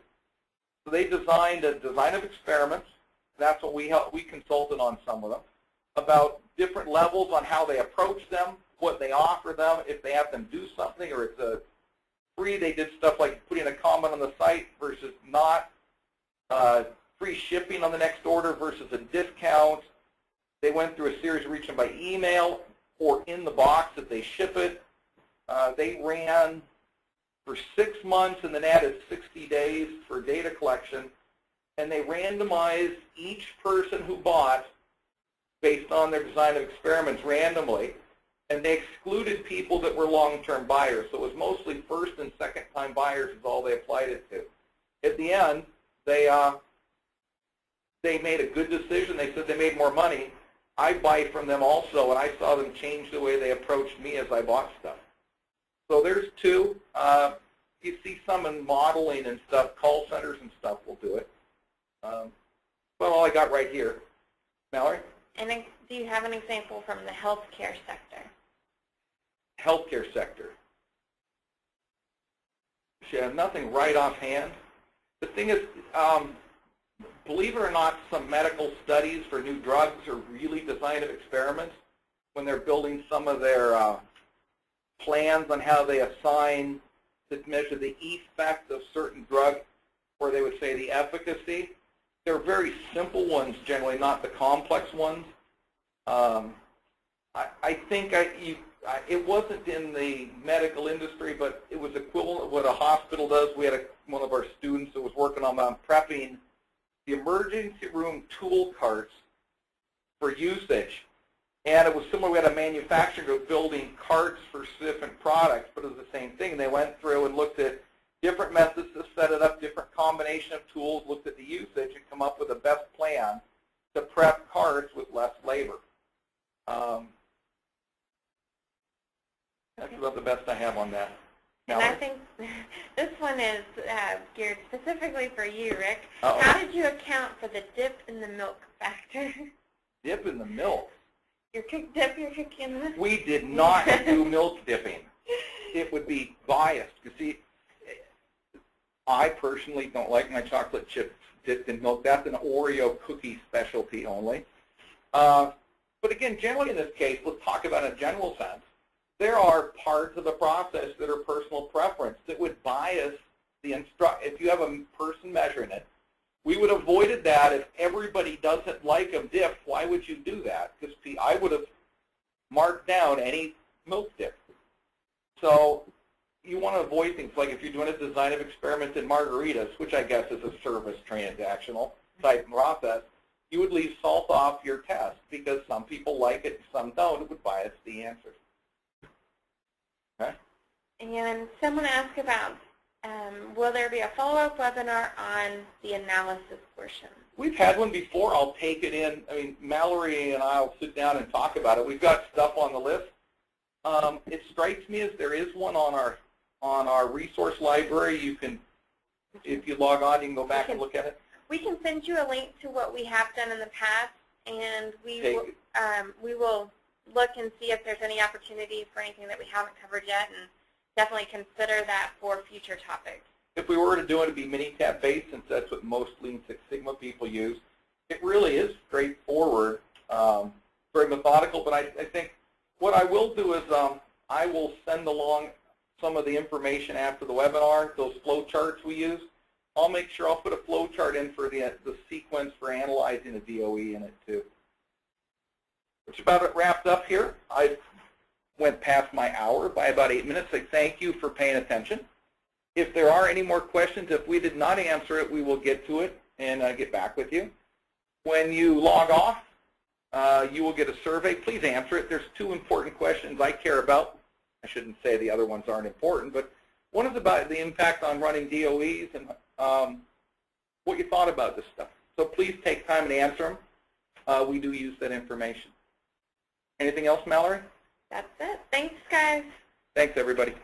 So they designed a design of experiments. That's what we consulted on some of them, about different levels on how they approach them, what they offer them, if they have them do something, or it's a free. They did stuff like putting a comment on the site versus not, free shipping on the next order versus a discount. They went through a series of reaching by email or in the box if they ship it. They ran for 6 months and then added 60 days for data collection. And they randomized each person who bought based on their design of experiments randomly. And they excluded people that were long-term buyers. So it was mostly first and second-time buyers is all they applied it to. At the end, they made a good decision. They said they made more money I buy from them also, and I saw them change the way they approached me as I bought stuff. So there's two. You see some in modeling and stuff, call centers and stuff will do it. But all I got right here. Mallory? And then, do you have an example from the healthcare sector? Healthcare sector. She has nothing right offhand. The thing is, believe it or not, some medical studies for new drugs are really design of experiments when they're building some of their plans on how they assign to measure the effect of certain drugs, or they would say the efficacy. They're very simple ones generally, not the complex ones. I think it wasn't in the medical industry, but it was equivalent of what a hospital does. We had one of our students that was working on prepping the emergency room tool carts for usage. And it was similar. We had a manufacturer group building carts for different products, but it was the same thing. They went through and looked at different methods to set it up, different combination of tools, looked at the usage, and come up with the best plan to prep carts with less labor. That's about the best I have on that. And I think this one is geared specifically for you, Rick. Uh-oh. How did you account for the dip in the milk factor? Dip in the milk? Your dip you're cooking with? We did not do milk dipping. It would be biased. You see, I personally don't like my chocolate chips dipped in milk. That's an Oreo cookie specialty only. But again, generally in this case, let's talk about in a general sense. There are parts of the process that are personal preference that would bias the if you have a person measuring it. We would have avoided that if everybody doesn't like a dip. Why would you do that? Because I would have marked down any milk dip. So you want to avoid things like if you're doing a design of experiments in margaritas, which I guess is a service transactional type process, you would leave salt off your test because some people like it, some don't. It would bias the answers. Okay. And someone asked about, will there be a follow-up webinar on the analysis portion? We've had one before. I'll take it in. I mean, Mallory and I will sit down and talk about it. We've got stuff on the list. It strikes me as there is one on our resource library. You can, if you log on, you can go back and look at it. We can send you a link to what we have done in the past, and we will look and see if there's any opportunity for anything that we haven't covered yet, and definitely consider that for future topics. If we were to do it, it'd be Minitab based, since that's what most Lean Six Sigma people use. It really is straightforward, very methodical, but I think what I will do is I will send along some of the information after the webinar, those flow charts we use. I'll make sure I'll put a flow chart in for the sequence for analyzing the DOE in it too. Which about it wrapped up here. I went past my hour by about 8 minutes. I thank you for paying attention. If there are any more questions, if we did not answer it, we will get to it and get back with you. When you log off, you will get a survey. Please answer it. There's two important questions I care about. I shouldn't say the other ones aren't important, but one is about the impact on running DOEs and what you thought about this stuff. So please take time and answer them. We do use that information. Anything else, Mallory? That's it. Thanks, guys. Thanks, everybody.